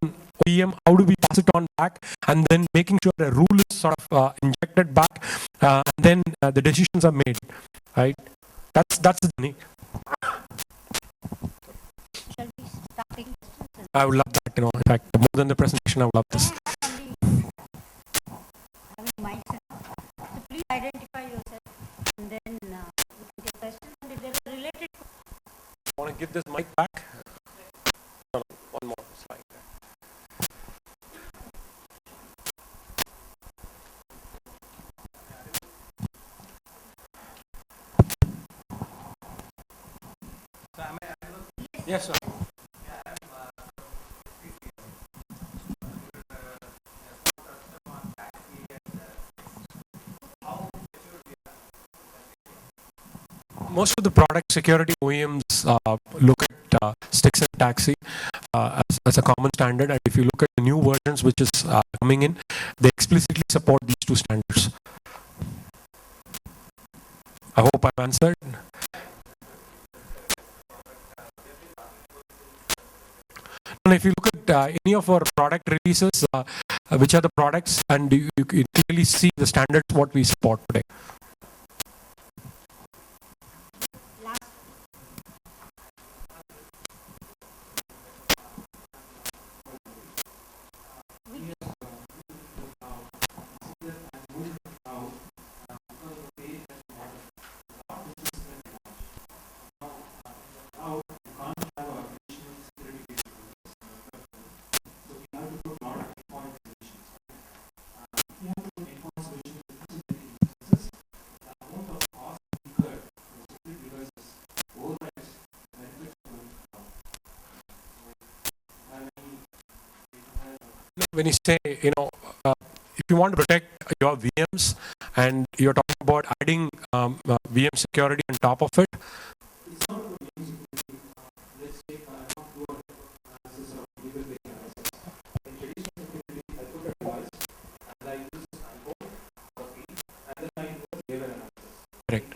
OEM, how do we pass it on back, and then making sure a rule is sort of injected back, and then the decisions are made, right? That's the journey. Shall we start I would love that. In fact, more than the presentation, I would love this. So please identify yourself and then you can take questions. And if there are related Want to give this mic back? No, one more slide. Yes, sir. Most of the product security OEMs look at sticks and taxi as a common standard, and if you look at the new versions which is coming in, they explicitly support these two standards. I hope I've answered. And if you look at any of our product releases, which are the products, and you clearly see the standards what we support today. When you say, if you want to protect your VMs and you're talking about adding VM security on top of it, correct.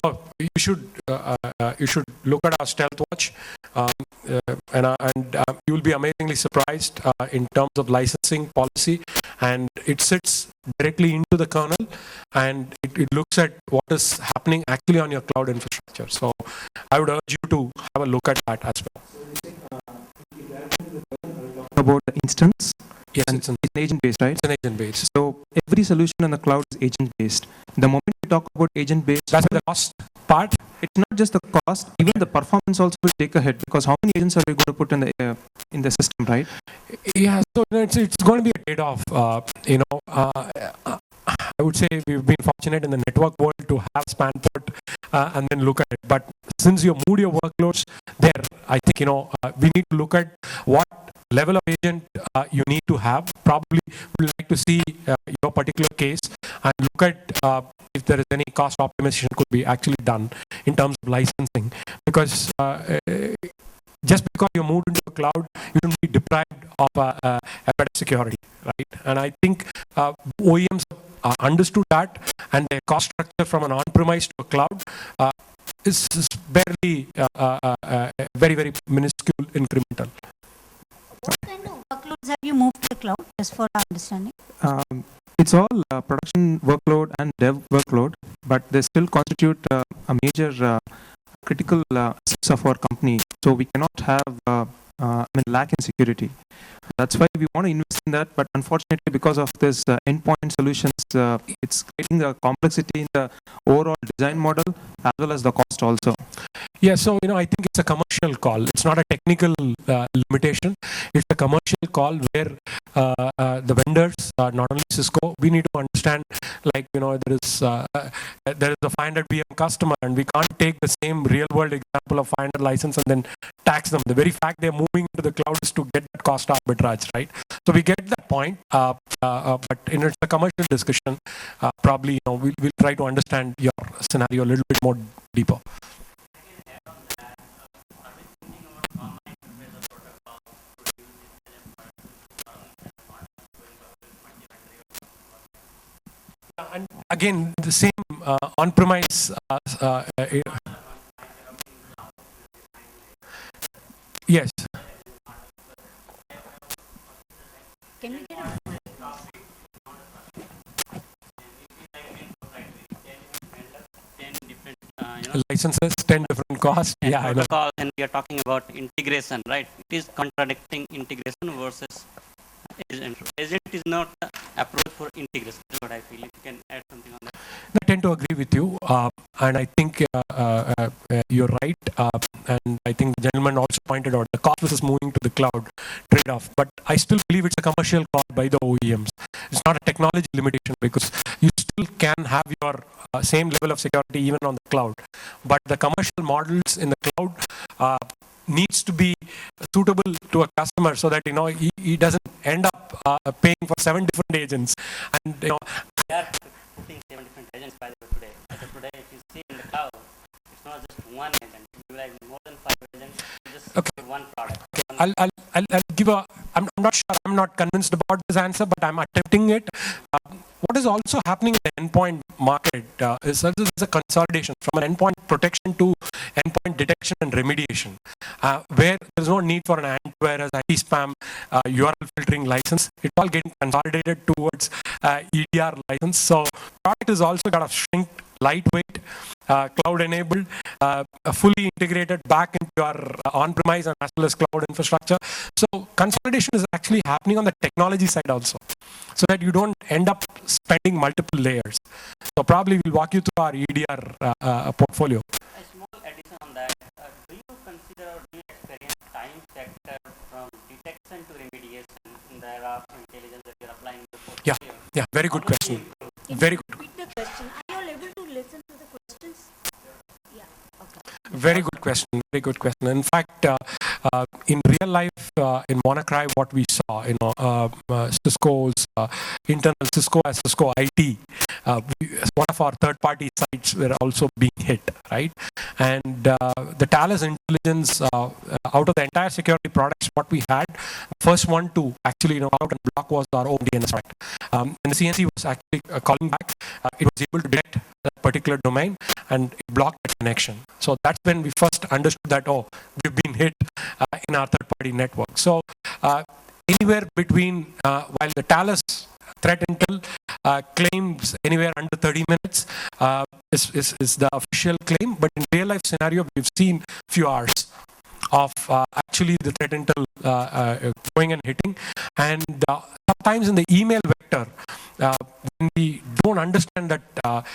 Oh, you should look at our Stealth Watch, and you will be amazingly surprised in terms of licensing policy, and it sits directly into the kernel, and it looks at what is happening actually on your cloud infrastructure. So I would urge you to have a look at that as well. About the instance. Yes, and it's an agent-based, right? It's an agent-based. So every solution on the cloud is agent-based. The moment we talk about agent-based, That's the cost part. it's not just the cost, even the performance also will take a hit, because how many agents are we going to put in the system, right? Yeah, so it's going to be a trade-off. I would say we've been fortunate in the network world to have span port and then look at it. But since you moved your workloads there, I think we need to look at what level of agent you need to have. Probably we'd like to see your particular case and look at if there is any cost optimization could be actually done in terms of licensing. Because just because you moved into the cloud, you shouldn't be deprived of a better security, right? And I think OEMs understood that, and their cost structure from an on-premise to a cloud is barely very, very minuscule incremental. What kind of workloads have you moved to the cloud, just for our understanding? It's all production workload and dev workload, but they still constitute a major critical assets of our company. So we cannot have lack in security. That's why we want to invest in that, but unfortunately, because of this endpoint solutions, it's creating a complexity in the overall design model as well as the cost also. Yeah, so I think it's a commercial call. It's not a technical limitation. It's a commercial call where the vendors, not only Cisco, we need to understand, there is a 500 VM customer, and we can't take the same real-world example of 500 license and then tax them. The very fact they're moving to the cloud is to get that cost arbitrage, right? So we get that point, but it's a commercial discussion. Probably, we'll try to understand your scenario a little bit more deeper. And again, the same on-premise. Yes. Can we get a licenses, 10 different costs. and Yeah, I know. protocol, and we are talking about integration, right? It is contradicting integration versus agent. Agent is not the approach for integration. That's what I feel. If you can add something on that. I tend to agree with you, and I think you're right. And I think the gentleman also pointed out the cost versus moving to the cloud trade-off. But I still believe it's a commercial call by the OEMs. It's not a technology limitation because you still can have your same level of security even on the cloud. But the commercial models in the cloud needs to be suitable to a customer so that he doesn't end up paying for 7 different agents. And We are putting 7 different agents by the way today. So today, if you see in the cloud, it's not just one agent. You like more than 5 agents. Just Okay. one product. I'll give a. I'm not sure. I'm not convinced about this answer, but I'm attempting it. What is also happening in the endpoint market is that there's a consolidation from an endpoint protection to endpoint detection and remediation, where there's no need for an antivirus, anti-spam, URL filtering license. It's all getting consolidated towards EDR license. So product is also got a shrink, lightweight, cloud-enabled, fully integrated back into your on-premise and as well as cloud infrastructure. So consolidation is actually happening on the technology side also, so that you don't end up spending multiple layers. So probably we'll walk you through our EDR portfolio. A small addition on that. Do you consider or do you experience time factor from detection to remediation in the era of intelligence that you're applying in the portfolio? Yeah, very good question. Very good. Repeat the question. Are you all able to listen to the questions? Yeah. Okay. Very good question. Very good question. In fact, in real life, in WannaCry, what we saw, Cisco's internal Cisco as Cisco IT, one of our third-party sites were also being hit, right? And the Thales intelligence out of the entire security products, what we had, the first one to actually out and block was our own DNS product. And the CNC was actually calling back. It was able to detect that particular domain and it blocked the connection. So that's when we first understood that, we've been hit in our third-party network. So anywhere between, while the Thales threat intel claims anywhere under 30 minutes is the official claim, but in real life scenario, we've seen few hours of actually the threat intel going and hitting. And sometimes in the email vector, when we don't understand that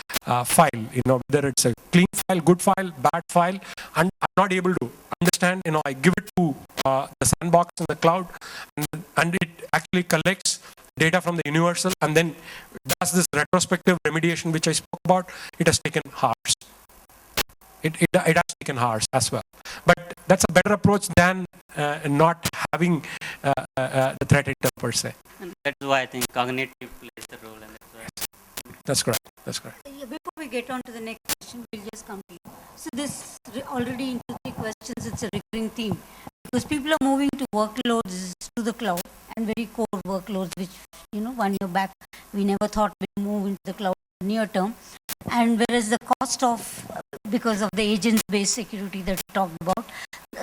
file, whether it's a clean file, good file, bad file, and I'm not able to understand, I give it to the sandbox in the cloud, and it actually collects data from the universal and then does this retrospective remediation which I spoke about. It has taken hours. It has taken hours as well. But that's a better approach than not having the threat intel per se. And that's why I think cognitive plays the role. And That's correct. That's correct. Before we get on to the next question, we'll just come to you. So this already into 3 questions, it's a recurring theme. Because people are moving to workloads to the cloud and very core workloads, which, 1 year back, we never thought we'd move into the cloud near term. And whereas the cost of, because of the agent-based security that we talked about,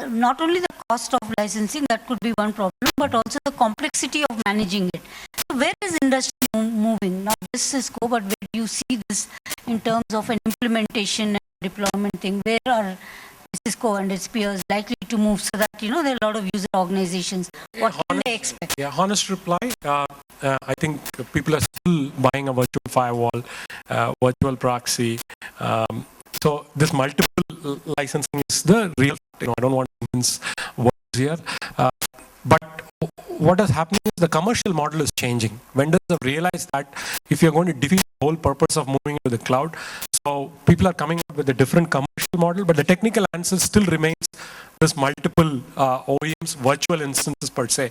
not only the cost of licensing, that could be one problem, but also the complexity of managing it. So where is industry moving? Not just Cisco, but where do you see this in terms of an implementation and deployment thing? Where are Cisco and its peers likely to move so that, there are a lot of user organizations? What can they expect? Yeah, honest reply. I think people are still buying a virtual firewall, virtual proxy. So this multiple licensing is the real, I don't want to mince words here. But what is happening is the commercial model is changing. Vendors have realized that if you're going to defeat the whole purpose of moving to the cloud, so people are coming up with a different commercial model, but the technical answer still remains this multiple OEMs, virtual instances per se.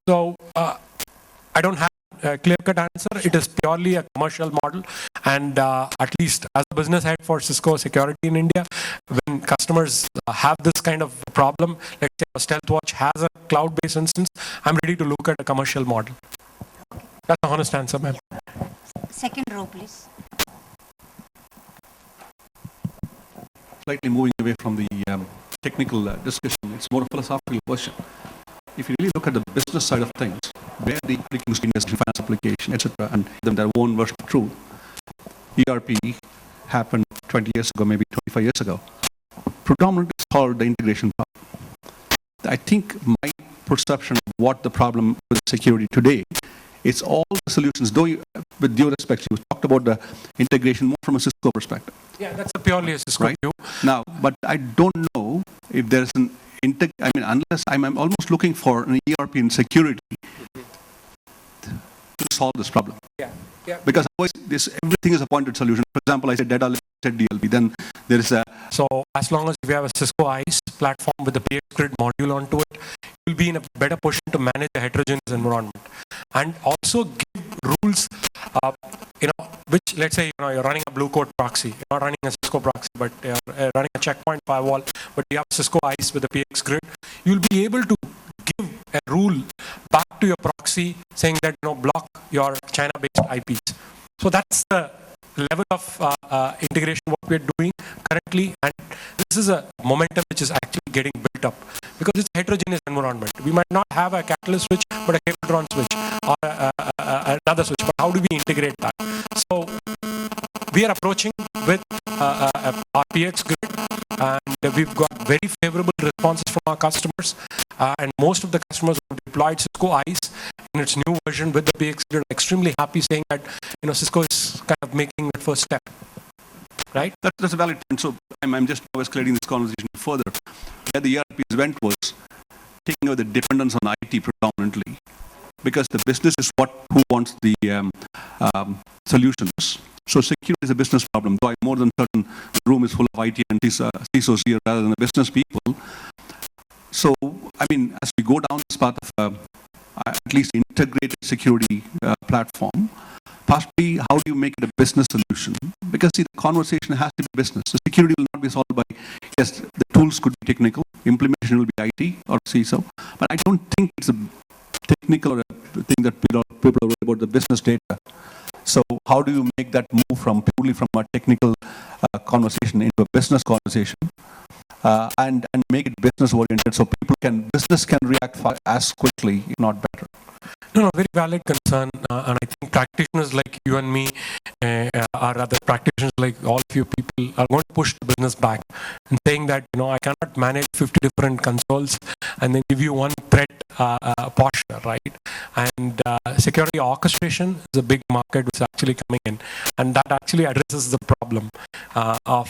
So I don't have a clear-cut answer. It is purely a commercial model, and at least as a business head for Cisco Security in India, when customers have this kind of problem, let's say a StealthWatch has a cloud-based instance, I'm ready to look at a commercial model. That's an honest answer, ma'am. Second row, please. Slightly moving away from the technical discussion, it's more a philosophical question. If you really look at the business side of things, where the critical industry finance application, etc., and then their own version of truth, ERP happened 20 years ago, maybe 25 years ago, predominantly solved the integration problem. I think my perception of what the problem with security today, it's all the solutions, though with due respect, you talked about the integration more from a Cisco perspective. Yeah, that's a purely a Cisco Right. view. Now, but I don't know if there's an unless I'm almost looking for an ERP in security to solve this problem. Yeah, yeah. Because otherwise, everything is a pointed solution. For example, I said data, I said DLP. Then there is a So as long as we have a Cisco ICE platform with the PX Grid module onto it, you'll be in a better position to manage a heterogeneous environment and also give rules, which, let's say, you're running a blue coat proxy, you're not running a Cisco proxy, but you're running a checkpoint firewall, but you have Cisco ICE with the PX Grid. You'll be able to give a rule back to your proxy saying that, block your China-based IPs. So that's the level of integration what we're doing currently, and this is a momentum which is actually getting built up because it's a heterogeneous environment. We might not have a catalyst switch, but a Cabletron switch or another switch, but how do we integrate that? So we are approaching with our PX Grid, and we've got very favorable responses from our customers, and most of the customers who have deployed Cisco ICE in its new version with the PX Grid are extremely happy, saying that Cisco is kind of making the first step. Right? That's a valid point. So I'm just escalating this conversation further. Where the ERPs went was taking away the dependence on IT predominantly, because the business is who wants the solutions. So security is a business problem. Though I'm more than certain the room is full of IT and CISOs here rather than the business people. So, as we go down this path of at least integrated security platform, possibly how do you make it a business solution? Because see, the conversation has to be business. The security will not be solved by, yes, the tools could be technical, implementation will be IT or CISO, but I don't think it's a technical or a thing that people are worried about the business data. So how do you make that move purely from a technical conversation into a business conversation, and make it business oriented so business can react as quickly, if not better? No, very valid concern, and I think practitioners like you and me, or other practitioners like all of you people, are going to push the business back and saying that I cannot manage 50 different consoles and then give you one threat posture, right? And security orchestration is a big market which is actually coming in, and that actually addresses the problem of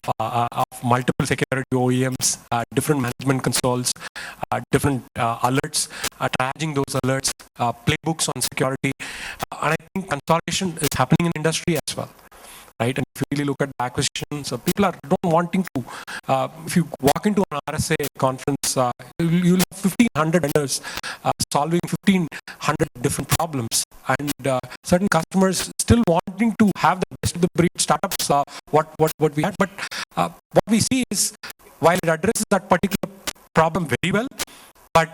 multiple security OEMs, different management consoles, different alerts, triaging those alerts, playbooks on security, and I think consolidation is happening in industry as well, right? And if you really look at the acquisitions, people don't wanting to. If you walk into an RSA conference, you'll have 1,500 vendors solving 1,500 different problems, and certain customers still wanting to have the best of the breed startups. What we had, but what we see is while it addresses that particular problem very well, but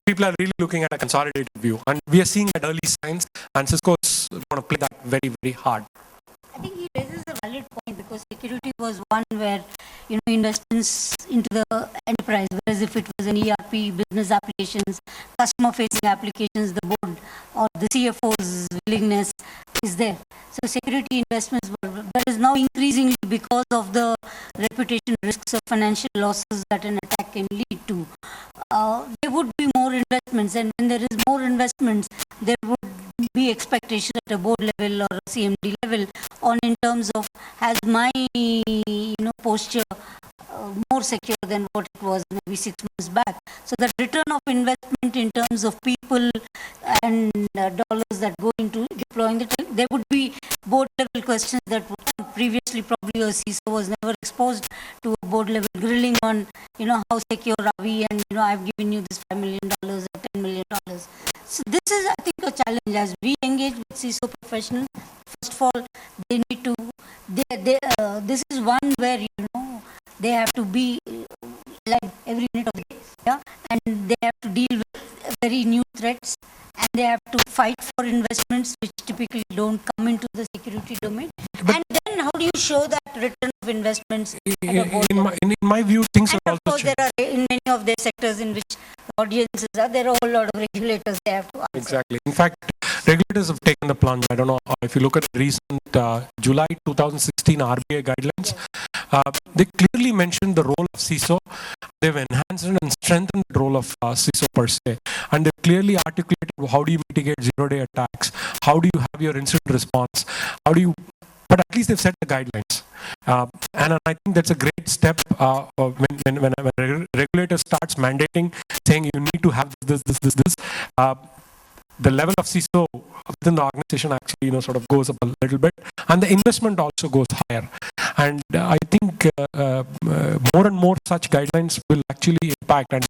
people are really looking at a consolidated view, and we are seeing at early signs, and Cisco is going to play that very, very hard. I think he raises a valid point, because security was one where, investments into the enterprise, whereas if it was an ERP, business applications, customer-facing applications, the board or the CFO's willingness is there. So security investments but is now increasingly because of the reputation risks of financial losses that an attack can lead to. There would be more investments, and when there is more investments, there would be expectation at a board level or a CMD level on in terms of, has my posture more secure than what it was maybe 6 months back. So the return of investment in terms of people and dollars that go into deploying there would be board level questions that would come. Previously probably a CISO was never exposed to a board level grilling on how secure are we, and I've given you this $5 million or $10 million. So this is, I think, a challenge as we engage with CISO professionals. First of all, they need to, this is one where, they have to be like every minute of the day, yeah? And they have to deal with very new threats, and they have to fight for investments which typically don't come into the security domain. And then how do you show that return of investments? In my view, things and are of also course, there are in many of their sectors in which audiences are, there are a whole lot of regulators they have to answer. Exactly. In fact, regulators have taken the plunge. I don't know if you look at the recent July 2016 RBI guidelines, they clearly mentioned the role of CISO. They've enhanced and strengthened the role of CISO per se. And they've clearly articulated how do you mitigate zero-day attacks, how do you have your incident response, how do you, but at least they've set the guidelines. And I think that's a great step when a regulator starts mandating, saying you need to have this. The level of CISO within the organization actually, sort of goes up a little bit, and the investment also goes higher. And I think more and more such guidelines will actually impact. And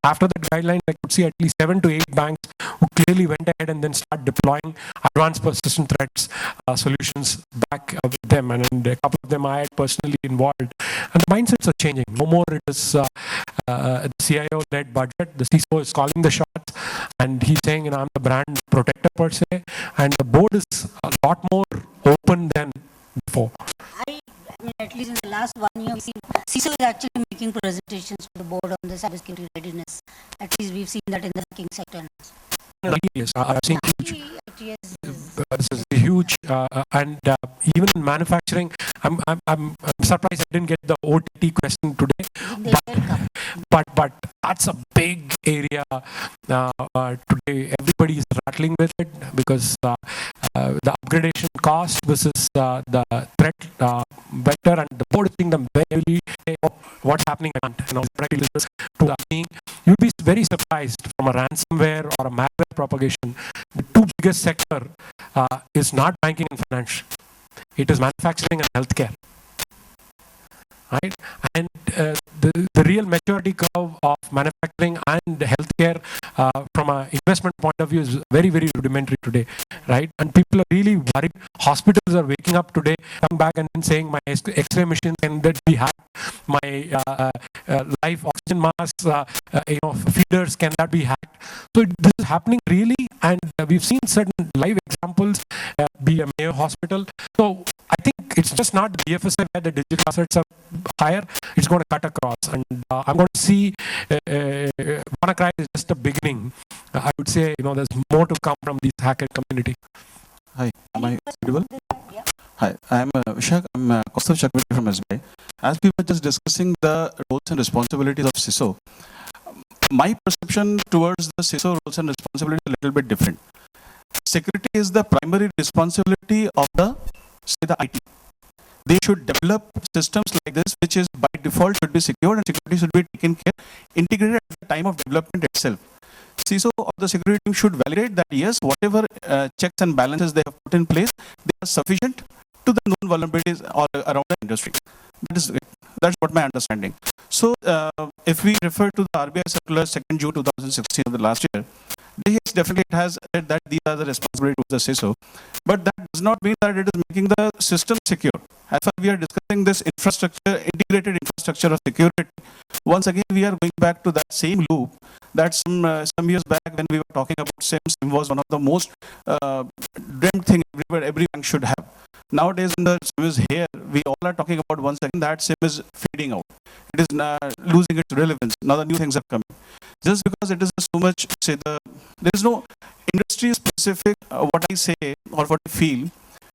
after that guideline, I could see at least 7 to 8 banks who clearly went ahead and then start deploying advanced persistent threats solutions back with them. And a couple of them I had personally involved. And the mindsets are changing. No more it is the CIO-led budget. The CISO is calling the shots, and he's saying, I'm the brand protector per se. And the board is a lot more open than before. I mean, at least in the last 1 year, we've seen CISO is actually making presentations to the board on the cybersecurity readiness. At least we've seen that in the hacking sector. Yes, I've seen huge. This is huge, and even in manufacturing, I'm surprised I didn't get the OTT question today. But that's a big area today. Everybody is rattling with it because the upgradation cost versus the threat vector, and the board is seeing them very what's happening. And you'll be very surprised from a ransomware or a malware propagation. The two biggest sector is not banking and financial. It is manufacturing and healthcare. Right? And the real maturity curve of manufacturing and healthcare from an investment point of view is very, very rudimentary today, right? And people are really worried. Hospitals are waking up today, coming back and then saying my X-ray machine can that be hacked, my live oxygen masks, feeders can that be hacked. So this is happening really, and we've seen certain live examples, be a Mayo Hospital. So I think it's just not the BFSI where the digital assets are higher, it's going to cut across. And I'm going to see WannaCry is just a beginning. I would say, there's more to come from this hacker community. Hi, am I audible? Hi, I'm Vishak. I'm Kaustav Chakravarti from SBI. As we were just discussing the roles and responsibilities of CISO, my perception towards the CISO roles and responsibilities is a little bit different. Security is the primary responsibility of the IT. They should develop systems like this, which is by default should be secured, and security should be taken care, integrated at the time of development itself. CISO of the security team should validate that yes, whatever checks and balances they have put in place, they are sufficient to the known vulnerabilities all around the industry. That's what my understanding. So if we refer to the RBI circular 2nd June 2016 of the last year, yes, definitely it has said that these are the responsibilities of the CISO, but that does not mean that it is making the system secure. As far as we are discussing this infrastructure, integrated infrastructure of security, once again we are going back to that same loop that some years back when we were talking about SIM was one of the most dreamt thing every bank should have. Nowadays, when the SIM is here, we all are talking about once again that SIM is fading out. It is losing its relevance. Now the new things are coming. Just because it is so much, there is no industry specific, what I say or what I feel,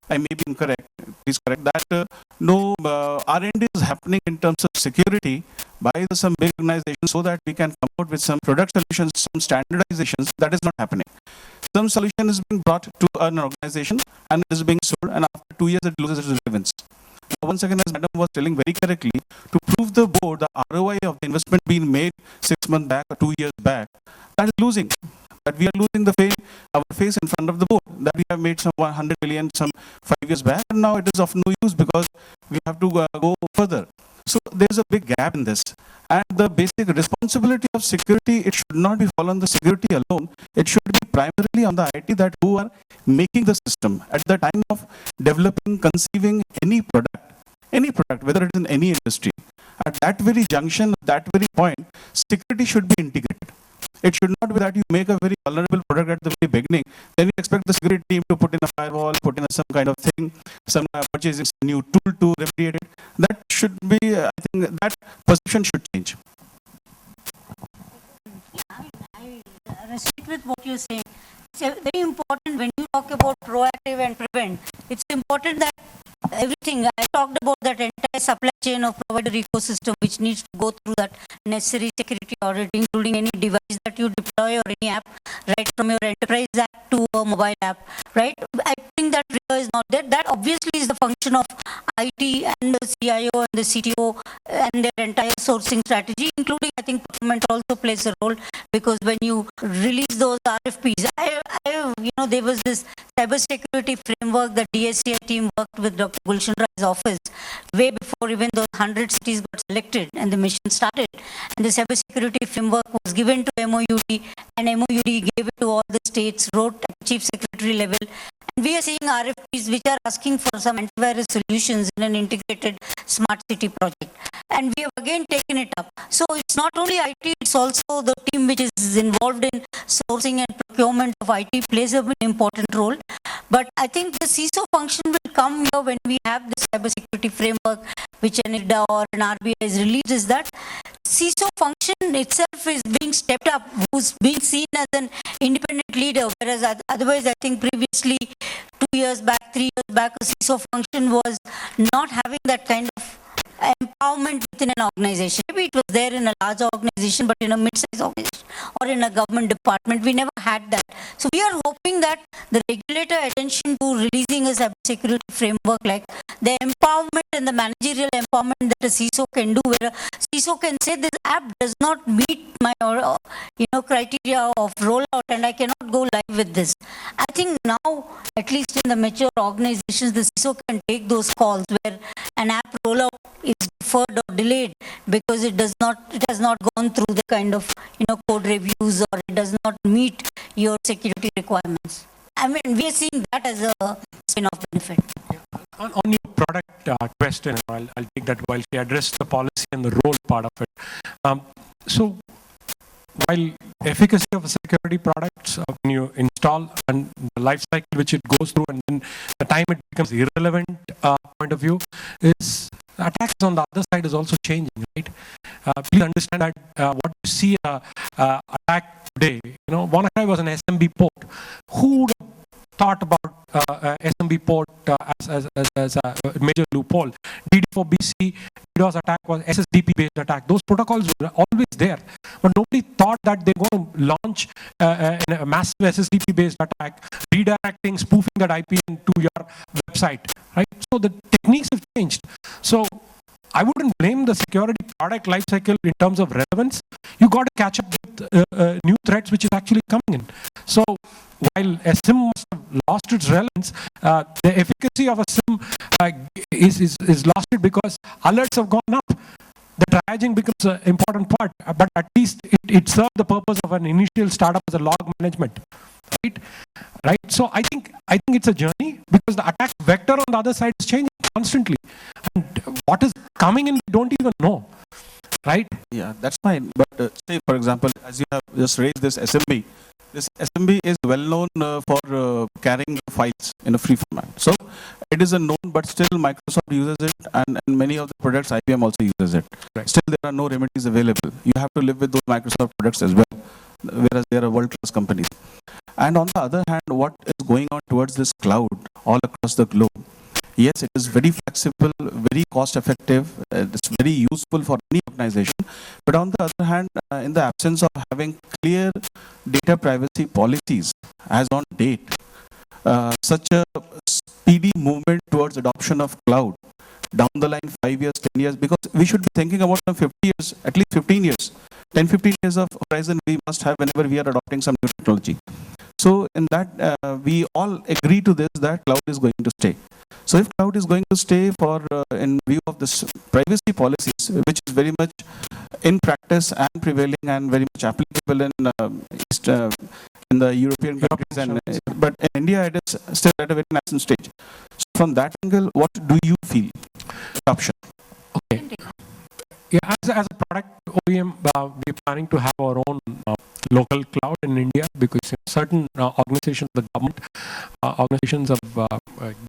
I may be incorrect, please correct that, no R&D is happening in terms of security by some big organizations so that we can come out with some product solutions, some standardizations. That is not happening. Some solution is being brought to an organization and it is being sold, and after 2 years it loses its relevance. Once again, as Madam was telling very correctly, to prove the board the ROI of the investment being made 6 months back or 2 years back, that is losing. That we are losing our face in front of the board, that we have made some 100 million some 5 years back, and now it is of no use because we have to go further. So there is a big gap in this. And the basic responsibility of security, it should not be fall on the security alone. It should be primarily on the IT that who are making the system at the time of developing, conceiving any product, whether it is in any industry. At that very junction, that very point, security should be integrated. It should not be that you make a very vulnerable product at the very beginning, then you expect the security team to put in a firewall, put in some kind of thing, some purchasing some new tool to remediate it. That should be, I think that perception should change. I resonate with what you're saying. It's very important when you talk about proactive and prevent, it's important that everything, I talked about that entire supply chain of provider ecosystem which needs to go through that necessary security audit, including any device that you deploy or any app, right from your enterprise app to a mobile app, right? I think that rigor is not there. That obviously is the function of IT and the CIO and the CTO and their entire sourcing strategy, including I think procurement also plays a role, because when you release those RFPs, there was this cybersecurity framework that DSCI team worked with Dr. Gulshan Rai's office way before even those 100 cities got selected and the mission started. And the cybersecurity framework was given to MOUD, and MOUD gave it to all the states, wrote at chief secretary level. And we are seeing RFPs which are asking for some antivirus solutions in an integrated smart city project. And we have again taken it up. So it's not only IT, it's also the team which is involved in sourcing and procurement of IT plays an important role. But I think the CISO function will come here when we have the cybersecurity framework, which an IDA or an RBI is released, is that CISO function itself is being stepped up, who's being seen as an independent leader, whereas otherwise I think previously 2 years back, 3 years back, a CISO function was not having that kind of empowerment within an organization. Maybe it was there in a large organization, but in a mid-sized organization or in a government department, we never had that. So we are hoping that the regulator attention to releasing a cybersecurity framework, like the empowerment and the managerial empowerment that a CISO can do, where a CISO can say this app does not meet my criteria of rollout and I cannot go live with this. I think now, at least in the mature organizations, the CISO can take those calls where an app rollout is deferred or delayed because it has not gone through the kind of code reviews, or it does not meet your security requirements. I mean, we are seeing that as a spin-off benefit. On your product question, I'll take that while she addressed the policy and the role part of it. So while efficacy of a security products when you install and the life cycle which it goes through and then the time it becomes irrelevant point of view is attacks on the other side is also changing, right? Please understand that what you see attack today, WannaCry was an SMB port. Who would have thought about SMB port as a major loophole? DD4BC, DDoS attack was SSDP based attack. Those protocols were always there, but nobody thought that they're going to launch a massive SSDP based attack, redirecting, spoofing that IP into your website, right? So the techniques have changed. So I wouldn't blame the security product lifecycle in terms of relevance. You got to catch up with new threats which is actually coming in. So while a SIM must have lost its relevance, the efficacy of a SIM is lost because alerts have gone up. The triaging becomes an important part, but at least it served the purpose of an initial startup as a log management, right? So I think it's a journey because the attack vector on the other side is changing constantly, and what is coming in we don't even know, right? Yeah, that's fine. But say, for example, as you have just raised this SMB, this SMB is well known for carrying the files in a free format. So it is a known, but still Microsoft uses it, and many of the products IBM also uses it. Right. Still there are no remedies available. You have to live with those Microsoft products as well, whereas they are world-class companies. And on the other hand, what is going on towards this cloud all across the globe? Yes, it is very flexible, very cost-effective. It's very useful for any organization. But on the other hand, in the absence of having clear data privacy policies as on date, such a speedy movement towards adoption of cloud down the line 5 years, 10 years, because we should be thinking about some 50 years, at least 15 years, 10, 15 years of horizon we must have whenever we are adopting some new technology. So in that, we all agree to this, that cloud is going to stay. So if cloud is going to stay for in view of this privacy policies, which is very much in practice and prevailing and very much applicable in the European countries, and but in India it is still at a very nascent stage. So from that angle, what do you feel? Adoption. Okay. Yeah, as a product OEM, we're planning to have our own local cloud in India because certain organizations, the government organizations have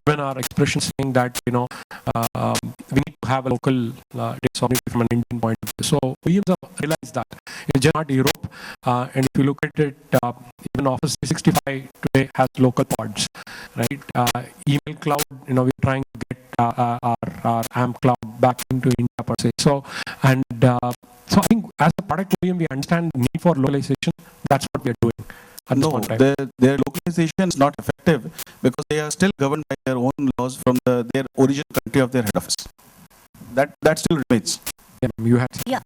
given our expression saying that we need to have a local data sovereignty from an Indian point of view. So OEMs have realized that. It's just not Europe, and if you look at it, even Office 365 today has local pods, right? Email cloud, we're trying to get our AMP cloud back into India per se. So I think as a product OEM, we understand the need for localization. That's what we're doing at this No, point in time. their localization is not effective because they are still governed by their own laws from their origin country of their head office. That still remains. Yeah, you had Yeah,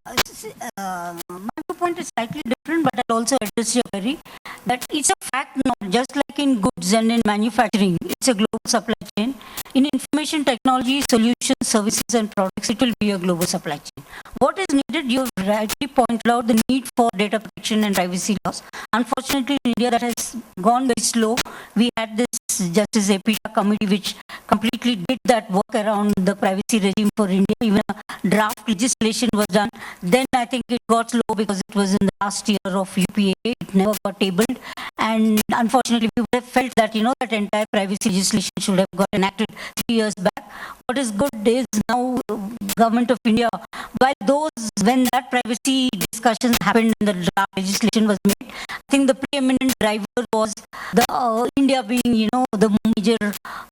my point is slightly different, but I'll also address your query that it's a fact now, just like in goods and in manufacturing, it's a global supply chain. In information technology, solutions, services, and products, it will be a global supply chain. What is needed, you rightly pointed out the need for data protection and privacy laws. Unfortunately, in India, that has gone very slow. We had this Justice APTA committee which completely did that work around the privacy regime for India. Even a draft legislation was done. Then I think it got slow because it was in the last year of UPA. It never got tabled. And unfortunately, we would have felt that, that entire privacy legislation should have got enacted 3 years back. What is good is now Government of India, when that privacy discussions happened and the draft legislation was made, I think the preeminent driver was the India being, the major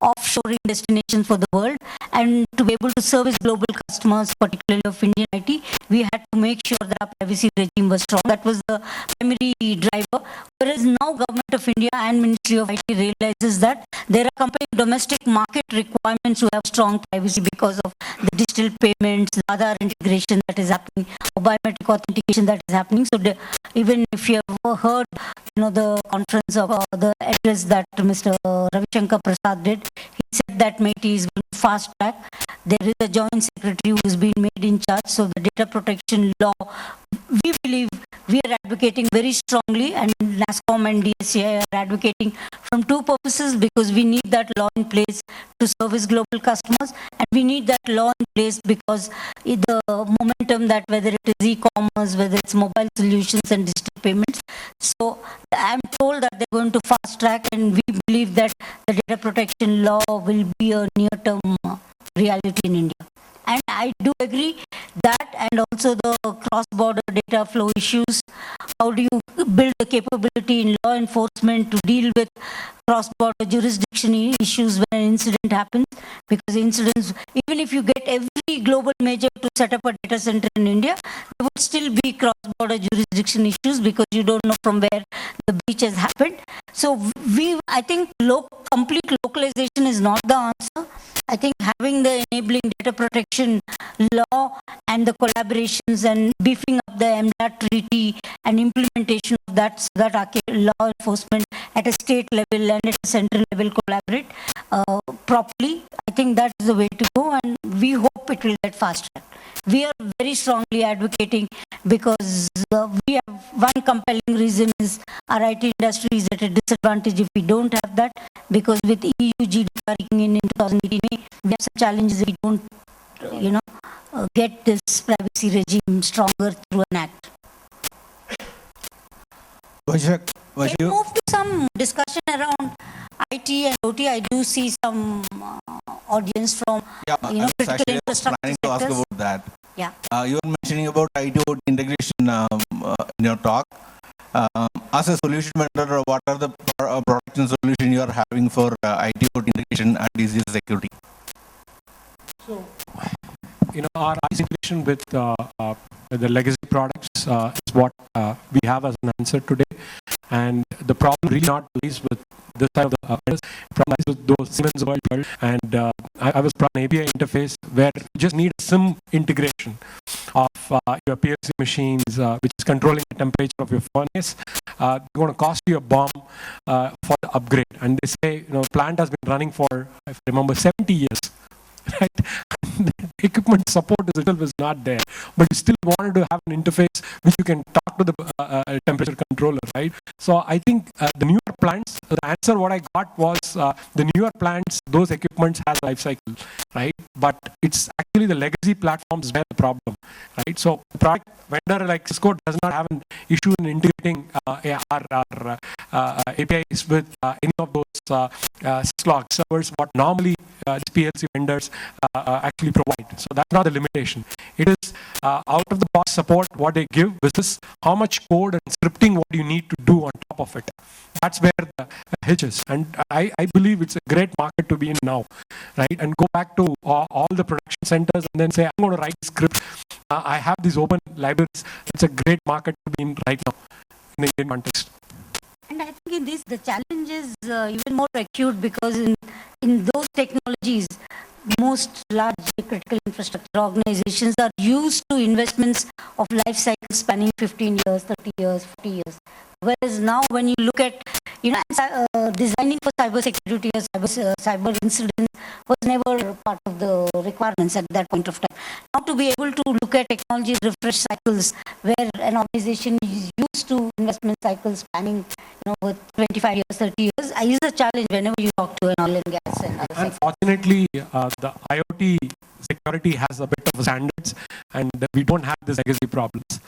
offshoring destination for the world, and to be able to service global customers, particularly of Indian IT, we had to make sure that our privacy regime was strong. That was the primary driver. Whereas now Government of India and Ministry of IT realizes that there are compelling domestic market requirements to have strong privacy because of the digital payments, the other integration that is happening, or biometric authentication that is happening. So even if you have heard, the conference of the address that Mr. Ravi Shankar Prasad did, he said that MeitY is going to fast track. There is a joint secretary who is being made in charge. So the data protection law, we believe we are advocating very strongly, and NASSCOM and DSCI are advocating from two purposes, because we need that law in place to service global customers, and we need that law in place because the momentum that whether it is e-commerce, whether it's mobile solutions and digital payments. So I'm told that they're going to fast track, and we believe that the data protection law will be a near-term reality in India. And I do agree that, and also the cross-border data flow issues, how do you build the capability in law enforcement to deal with cross-border jurisdiction issues when an incident happens? Because incidents, even if you get every global major to set up a data center in India, there would still be cross-border jurisdiction issues because you don't know from where the breach has happened. So I think complete localization is not the answer. I think having the enabling data protection law and the collaborations and beefing up the MDAT treaty and implementation of that, so that law enforcement at a state level and at a central level collaborate properly, I think that is the way to go, and we hope it will get fast track. We are very strongly advocating because we have one compelling reason is our IT industry is at a disadvantage if we don't have that, because with EU GDPR in 2018, we have some challenges if we don't, get this privacy regime stronger through an act. Let's move to some discussion around IT and OT. I do see some audience from, critical infrastructure planning to ask sectors. about that. Yeah. You were mentioning about IT/OT integration in your talk. As a solution vendor, what are the products and solution you are having for IT/OT integration and digital security? So, our integration with the legacy products is what we have as an answer today. And the problem really not lies with this side of the vendors. The problem lies with those Siemens world. And I was from an API interface where you just need a SIM integration of your PLC machines, which is controlling the temperature of your furnace. It's going to cost you a bomb for the upgrade. And they say, plant has been running for, if I remember, 70 years. Right? Equipment support itself is not there, but you still wanted to have an interface which you can talk to the temperature controller, right? So I think the newer plants, the answer what I got was the newer plants, those equipments has a life cycle, right? But it's actually the legacy platforms where the problem, right? So the product vendor like Cisco does not have an issue in integrating our APIs with any of those syslog servers what normally these PLC vendors actually provide. So that's not the limitation. It is out of the box support what they give versus how much code and scripting what you need to do on top of it. That's where the hitch is. And I believe it's a great market to be in now, right? And go back to all the production centers and then say, I'm going to write script. I have these open libraries. It's a great market to be in right now in the Indian context. And I think in this, the challenge is even more acute because in those technologies, most large critical infrastructure organizations are used to investments of life cycles spanning 15 years, 30 years, 40 years. Whereas now when you look at, designing for cyber security or cyber incidents was never part of the requirements at that point of time. Now to be able to look at technology refresh cycles where an organization is used to investment cycles spanning, with 25 years, 30 years, is a challenge whenever you talk to an oil and gas and other sectors. Unfortunately, the IoT security has a bit of standards and we don't have these legacy problems,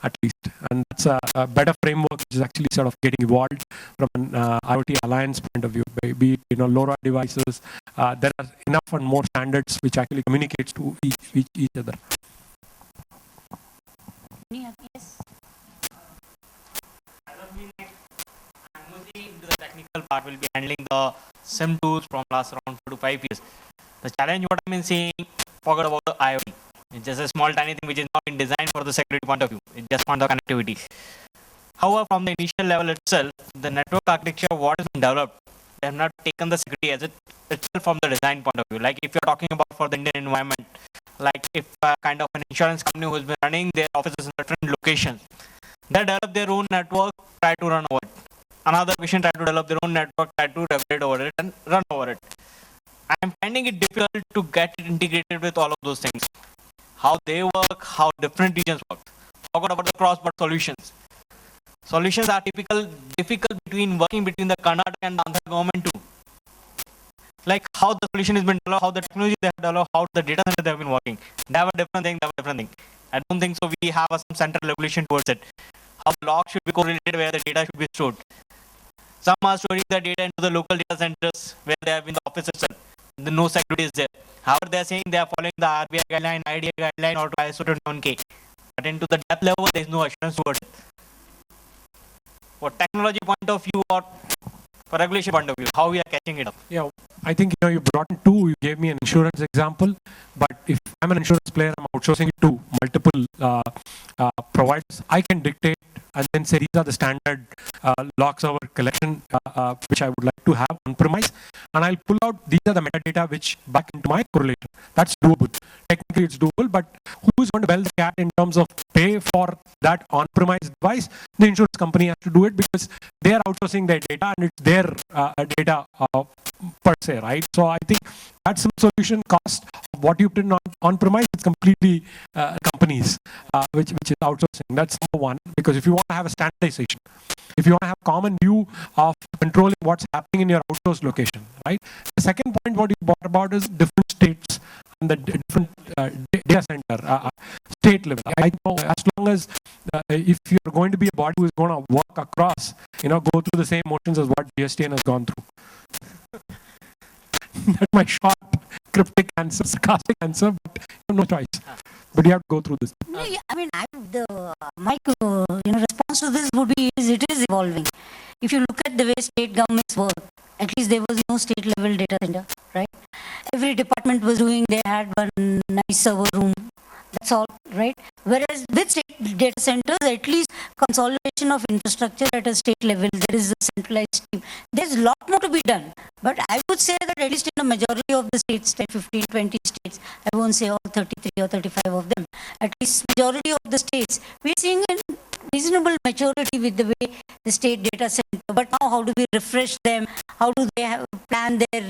at least. And that's a better framework which is actually sort of getting evolved from an IoT alliance point of view. Be it, LoRa devices, there are enough and more standards which actually communicates to each other. Yes. The technical part will be handling the SIM tools from last around 4 to 5 years. The challenge what I've been seeing, forget about the IoT. It's just a small tiny thing which is not been designed for the security point of view. It's just for the connectivity. However, from the initial level itself, the network architecture what has been developed, they have not taken the security as itself from the design point of view. Like if you're talking about for the Indian environment, like if kind of an insurance company who's been running their offices in different locations, they develop their own network, try to run over it. Another patient try to develop their own network, try to regulate over it and run over it. I'm finding it difficult to get it integrated with all of those things. How they work, how different regions work. Forgot about the cross-border solutions. Solutions are difficult working between the Karnataka and the Andhra government too. Like how the solution has been developed, how the technology they have developed, how the data center they have been working. They have a different thing, I don't think so we have some central regulation towards it. How the log should be correlated, where the data should be stored. Some are storing the data into the local data centers where they have been the office itself. No security is there. However, they are saying they are following the RBI guideline, IDA guideline, or ISO 21K. But into the depth level, there is no assurance towards it. For technology point of view or for regulation point of view, how we are catching it up? Yeah, I think you brought in two. You gave me an insurance example, but if I'm an insurance player, I'm outsourcing it to multiple providers. I can dictate and then say these are the standard log server collection which I would like to have on premise, and I'll pull out these are the metadata which back into my correlator. That's doable. Technically, it's doable, but who's going to bell the cat in terms of pay for that on-premise device? The insurance company has to do it because they are outsourcing their data and it's their data per se, right? So I think that solution cost of what you put in on-premise is completely companies which is outsourcing. That's number one, because if you want to have a standardization, if you want to have common view of controlling what's happening in your outsourced location, right? The second point what you brought about is different states and the different data center state level. I know as long as if you're going to be a body who is going to walk across, go through the same motions as what DSCI has gone through. That's my short, cryptic answer, sarcastic answer, but you have no choice. But you have to go through this. No, yeah, I mean, my response to this would be it is evolving. If you look at the way state governments work, at least there was no state level data center, right? Every department was doing, they had one nice server room. That's all, right? Whereas with state data centers, at least consolidation of infrastructure at a state level, there is a centralized team. There's a lot more to be done. But I would say that at least in the majority of the states, 10, 15, 20 states, I won't say all 33 or 35 of them, at least majority of the states, we're seeing a reasonable maturity with the way the state data center. But now how do we refresh them? How do they plan their,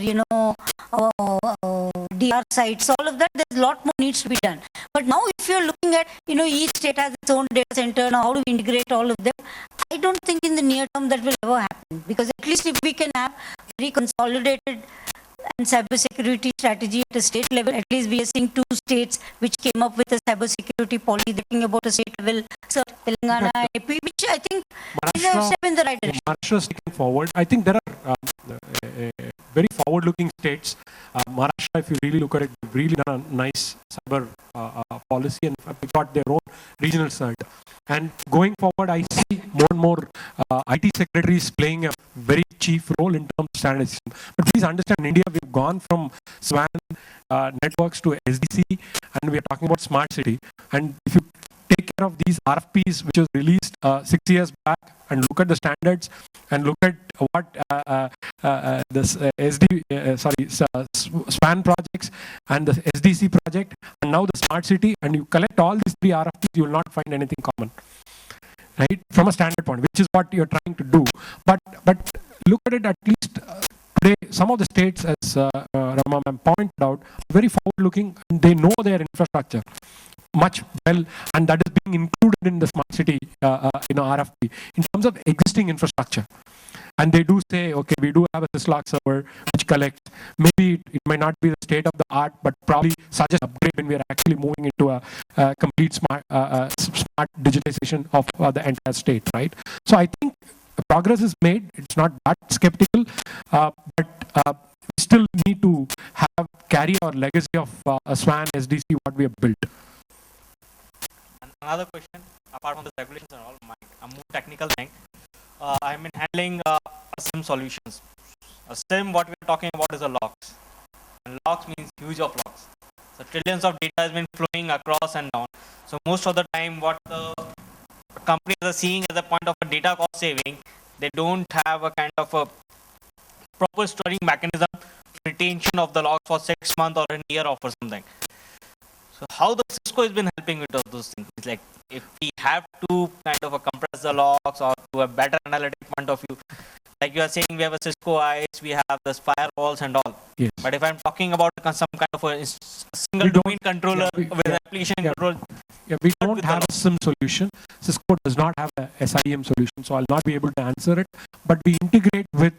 DR sites? All of that, there's a lot more needs to be done. But now if you're looking at, each state has its own data center, now how do we integrate all of them? I don't think in the near term that will ever happen. Because at least if we can have very consolidated and cybersecurity strategy at a state level, at least we are seeing 2 states which came up with a cybersecurity policy, thinking about a state level, so Telangana, AP, which I think is a step in the right direction. Maharashtra is taken forward. I think there are very forward-looking states. Maharashtra, if you really look at it, they've really done a nice cyber policy, and they got their own regional cert. And going forward, I see more and more IT secretaries playing a very chief role in terms of standardization. But please understand, in India, we've gone from SWAN networks to SDC, and we are talking about smart city. And if you take care of these RFPs, which was released 6 years back, and look at the standards, and look at what this SWAN projects and the SDC project, and now the smart city, and you collect all these 3 RFPs, you will not find anything common, right? From a standard point, which is what you're trying to do. But look at it, at least today, some of the states, as Rama ma'am pointed out, are very forward-looking, and they know their infrastructure much well, and that is being included in the smart city RFP in terms of existing infrastructure. And they do say, okay, we do have a syslog server which collects. Maybe it might not be the state of the art, but probably such an upgrade when we are actually moving into a complete smart digitization of the entire state, right? So I think progress is made. It's not that skeptical, but we still need to carry our legacy of SWAN, SDC, what we have built. Another question, apart from the regulations and all, a more technical thing. I've been handling SIM solutions. A SIM, what we're talking about is a logs. And logs means huge of logs. So trillions of data has been flowing across and down. So most of the time, what the companies are seeing as a point of a data cost saving, they don't have a kind of a proper storing mechanism, retention of the logs for 6 months or a year or for something. So how the Cisco has been helping with all those things? It's like if we have to kind of compress the logs or to a better analytic point of view, like you are saying, we have a Cisco ICE, we have the firewalls and all. Yes. But if I'm talking about some kind of a single domain controller with application control. Yeah, we don't have a SIM solution. Cisco does not have a SIEM solution, so I'll not be able to answer it. But we integrate with,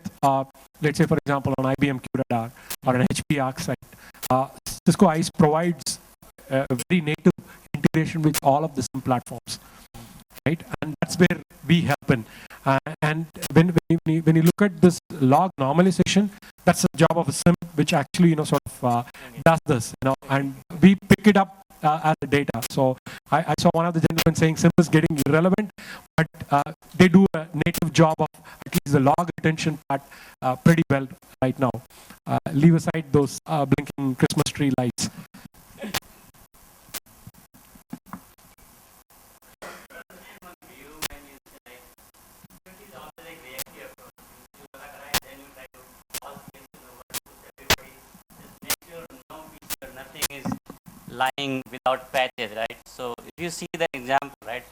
let's say, for example, on IBM QRadar or an HP ArcSight. Cisco ICE provides a very native integration with all of the SIM platforms, right? And that's where we help in. And when you look at this log normalization, that's the job of a SIM, which actually does this, and we pick it up as the data. So I saw one of the gentlemen saying SIM is getting irrelevant, but they do a native job of at least the log retention part pretty well right now. Leave aside those blinking Christmas tree lights. Lying without patches, right? So if you see the example, right,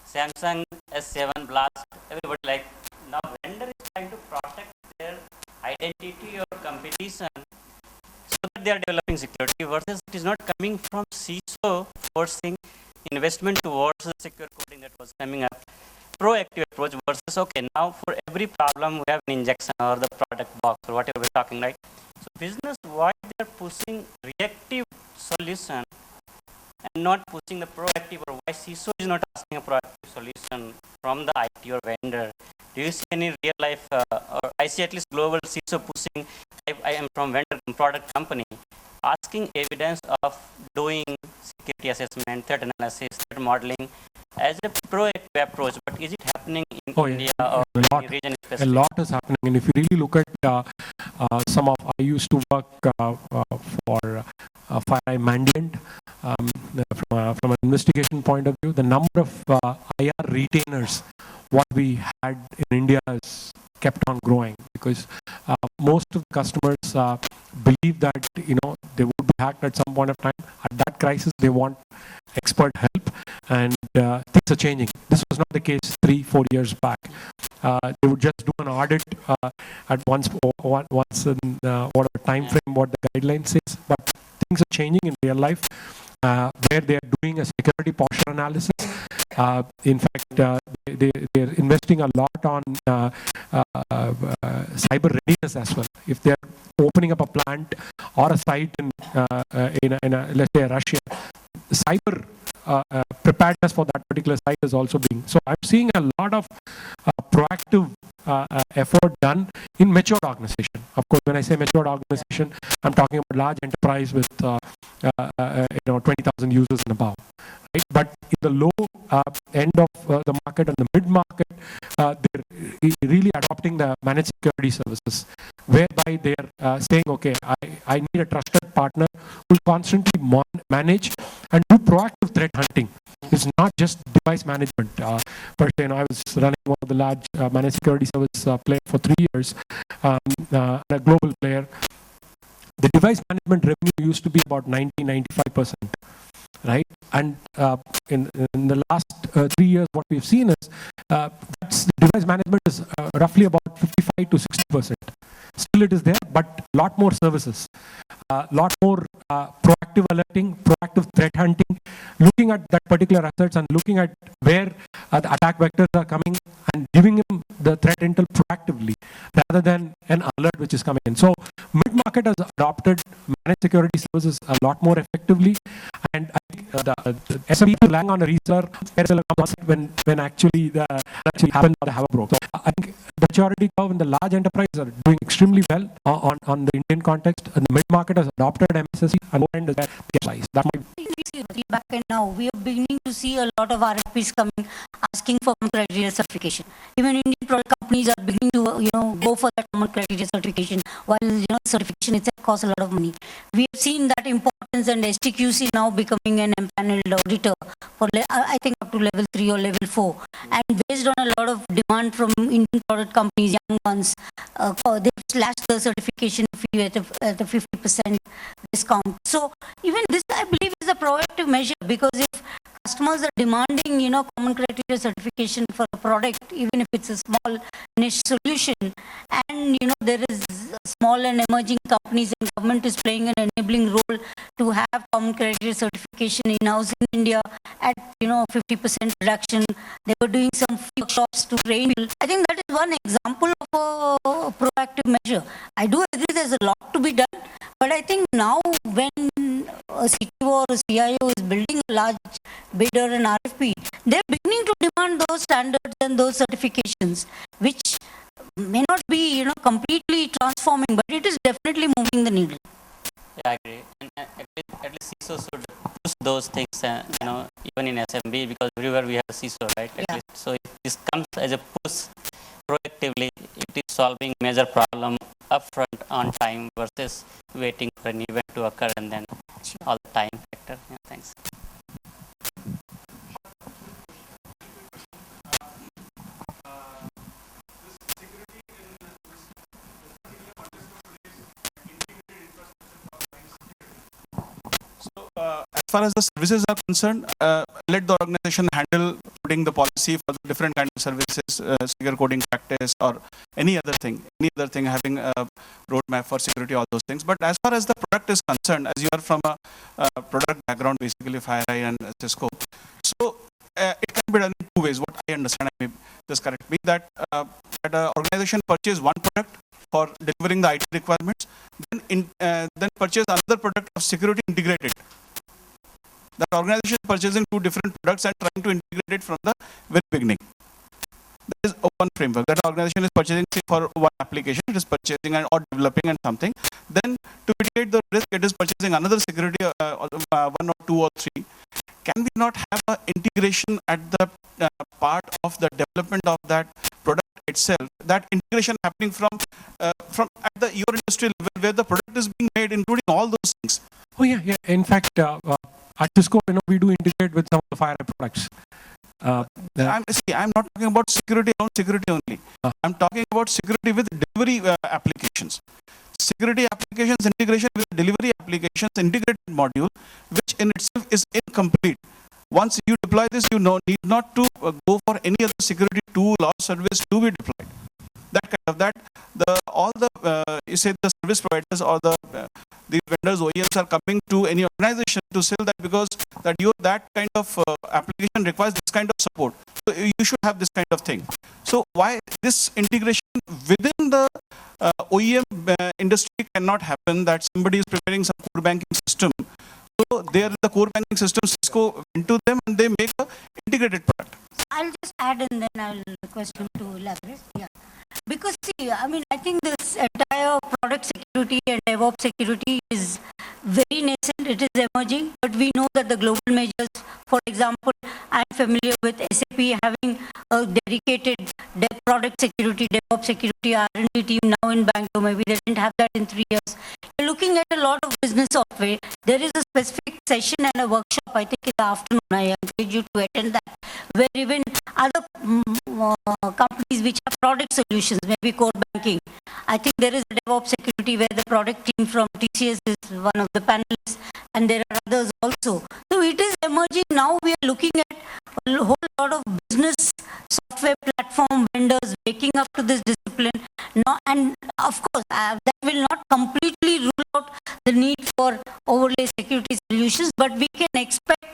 Samsung S7 Blast, everybody like, now vendor is trying to protect their identity or competition so that they are developing security, versus it is not coming from CISO forcing investment towards the secure coding that was coming up. Proactive approach versus, okay, now for every problem we have an injection or the product box or whatever we're talking, right? So business, why they're pushing reactive solution and not pushing the proactive, or why CISO is not asking a proactive solution from the IT or vendor? Do you see any real life, or I see at least global CISO pushing, I am from vendor product company, asking evidence of doing security assessment, threat analysis, threat modeling as a proactive approach, but is it happening in India or in region specific? A lot is happening, and if you really look at I used to work for FireEye Mandiant. From an investigation point of view, the number of IR retainers what we had in India has kept on growing, because most of the customers believe that they would be hacked at some point of time. At that crisis, they want expert help, and things are changing. This was not the case 3-4 years back. They would just do an audit at once in whatever time frame what the guideline says, but things are changing in real life, where they are doing a security posture analysis. In fact, they're investing a lot on cyber readiness as well. If they're opening up a plant or a site in let's say Russia, cyber preparedness for that particular site is also being. So I'm seeing a lot of proactive effort done in matured organization. Of course, when I say matured organization, I'm talking about large enterprise with 20,000 users and above. Right? But in the low end of the market and the mid market, they're really adopting the managed security services, whereby they're saying, okay, I need a trusted partner who will constantly manage and do proactive threat hunting. It's not just device management. Per se, I was running one of the large managed security service player for 3 years, a global player. The device management revenue used to be about 90-95%. Right, and in the last 3 years, what we've seen is device management is roughly about 55 to 60%. Still, it is there, but a lot more services, a lot more proactive alerting, proactive threat hunting, looking at that particular assets and looking at where the attack vectors are coming and giving him the threat intel proactively rather than an alert which is coming in. So, mid-market has adopted managed security services a lot more effectively, and I think the SME relying on a reseller when actually happens or they have a broke. So I think the maturity curve in the large enterprise are doing extremely well on the Indian context, and the mid-market has adopted MSSE and end they applies. That might back and now we are beginning to see a lot of RFPs coming asking for criteria certification. Even Indian product companies are beginning to go for that common criteria certification, while certification itself costs a lot of money. We have seen that importance, and STQC now becoming an empaneled auditor for I think up to level 3 or level 4, and based on a lot of demand from Indian product companies, young ones, they've slashed the certification fee at a 50% discount. So even this, I believe, is a proactive measure, because if customers are demanding common criteria certification for a product, even if it's a small niche solution, and there is small and emerging companies, and government is playing an enabling role to have common criteria certification in-house in India at 50% reduction. They were doing some workshops to train people. I think that is one example of a proactive measure. I do agree there's a lot to be done, but I think now when a CTO or a CIO is building a large bidder and RFP, they're beginning to demand those standards and those certifications, which may not be completely transforming, but it is definitely moving the needle. Yeah, I agree. And at least CISO should push those things, even in SMB, because everywhere we have a CISO, right? At least. So if this comes as a push proactively, it is solving major problem upfront on time versus waiting for an event to occur and then all the time factor. Yeah, thanks. As far as the services are concerned, let the organization handle putting the policy for the different kind of services, secure coding practice or any other thing, having a roadmap for security, all those things. But as far as the product is concerned, as you are from a product background, basically FireEye and Cisco, so it can be done in two ways. What I understand, I may just correct me, that an organization purchase one product for delivering the IT requirements, then purchase another product of security integrated. That organization is purchasing two different products and trying to integrate it from the very beginning. That is one framework. That organization is purchasing for one application, it is purchasing or developing and something. Then to mitigate the risk, it is purchasing another security, one or two or three. Can we not have an integration at the part of the development of that product itself? That integration happening from at the your industry level where the product is being made, including all those things. Oh yeah. In fact, at Cisco, we do integrate with some of the FireEye products. I'm not talking about security only. I'm talking about security with delivery applications. Security applications integration with delivery applications integrated module, which in itself is incomplete. Once you deploy this, you need not to go for any other security tool or service to be deployed. All the service providers or these vendors, OEMs are coming to any organization to sell that, because that kind of application requires this kind of support. So you should have this kind of thing. So why this integration within the OEM industry cannot happen, that somebody is preparing some core banking system. So there the core banking system, Cisco went to them and they make an integrated product. I'll just add and then I'll request him to elaborate. Yeah. Because see, I mean, I think this entire product security and DevOps security is very nascent. It is emerging, but we know that the global majors, for example, I'm familiar with SAP having a dedicated product security, DevOps security R&D team now in Bangalore. Maybe they didn't have that in 3 years. We're looking at a lot of business software. There is a specific session and a workshop, I think, in the afternoon. I encourage you to attend that, where even other companies which have product solutions, maybe core banking. I think there is a DevOps security where the product team from TCS is one of the panelists, and there are others also. So it is emerging. Now we are looking at a whole lot of business software platform vendors waking up to this discipline. Now, and of course, that will not completely rule out the need for overlay security solutions, but we can expect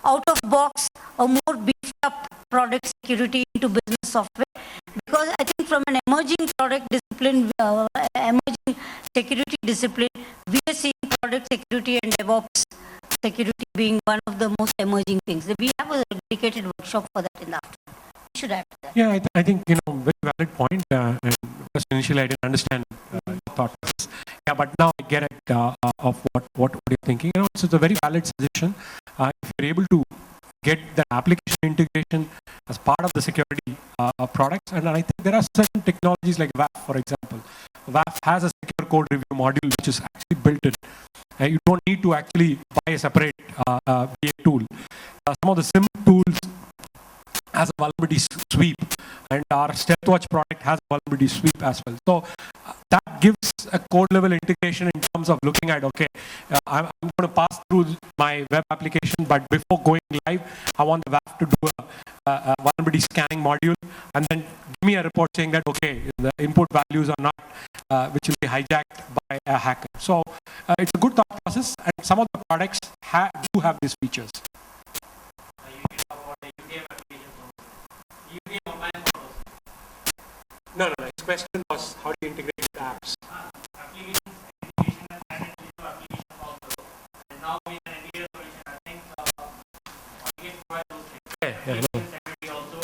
out of box a more beefed up product security into business software, because I think from an emerging product discipline, emerging security discipline, we are seeing product security and DevOps security being one of the most emerging things. We have a dedicated workshop for that in the afternoon. We should add to that. Yeah, I think, very valid point. And first initially I didn't understand the thought process. Yeah, but now I get it of what you're thinking. So it's a very valid suggestion. If you're able to get the application integration as part of the security products, and I think there are certain technologies like WAF, for example. WAF has a secure code review module which is actually built in. You don't need to actually buy a separate VA tool. Some of the SIM tools has a vulnerability sweep, and our StealthWatch product has a vulnerability sweep as well. So that gives a code level integration in terms of looking at, okay, I'm going to pass through my web application, but before going live, I want the WAF to do a vulnerability scanning module, and then give me a report saying that, okay, the input values are not, which will be hijacked by a hacker. So it's a good thought process, and some of the products do have these features. No. His question was, how do you integrate with apps? Application integration has added into application also. And now we have an integration solution. I think we can provide those things. Yeah. Security also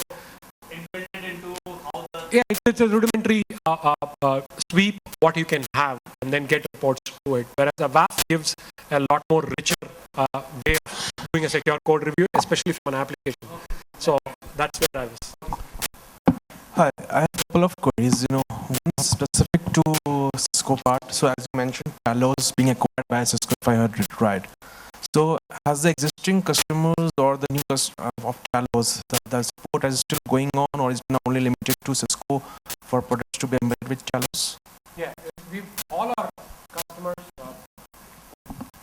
inbuilt it into how the... Yeah, it's a rudimentary sweep, what you can have, and then get reports to it. Whereas a WAF gives a lot more richer way of doing a secure code review, especially from an application. So that's where I was. Hi, I have a couple of queries. One specific to Cisco part. So as you mentioned, Talos being acquired by Cisco, if I heard it right. So has the existing customers or the new customers of Talos, the support is still going on, or is it now only limited to Cisco for products to be embedded with Talos? Yeah, all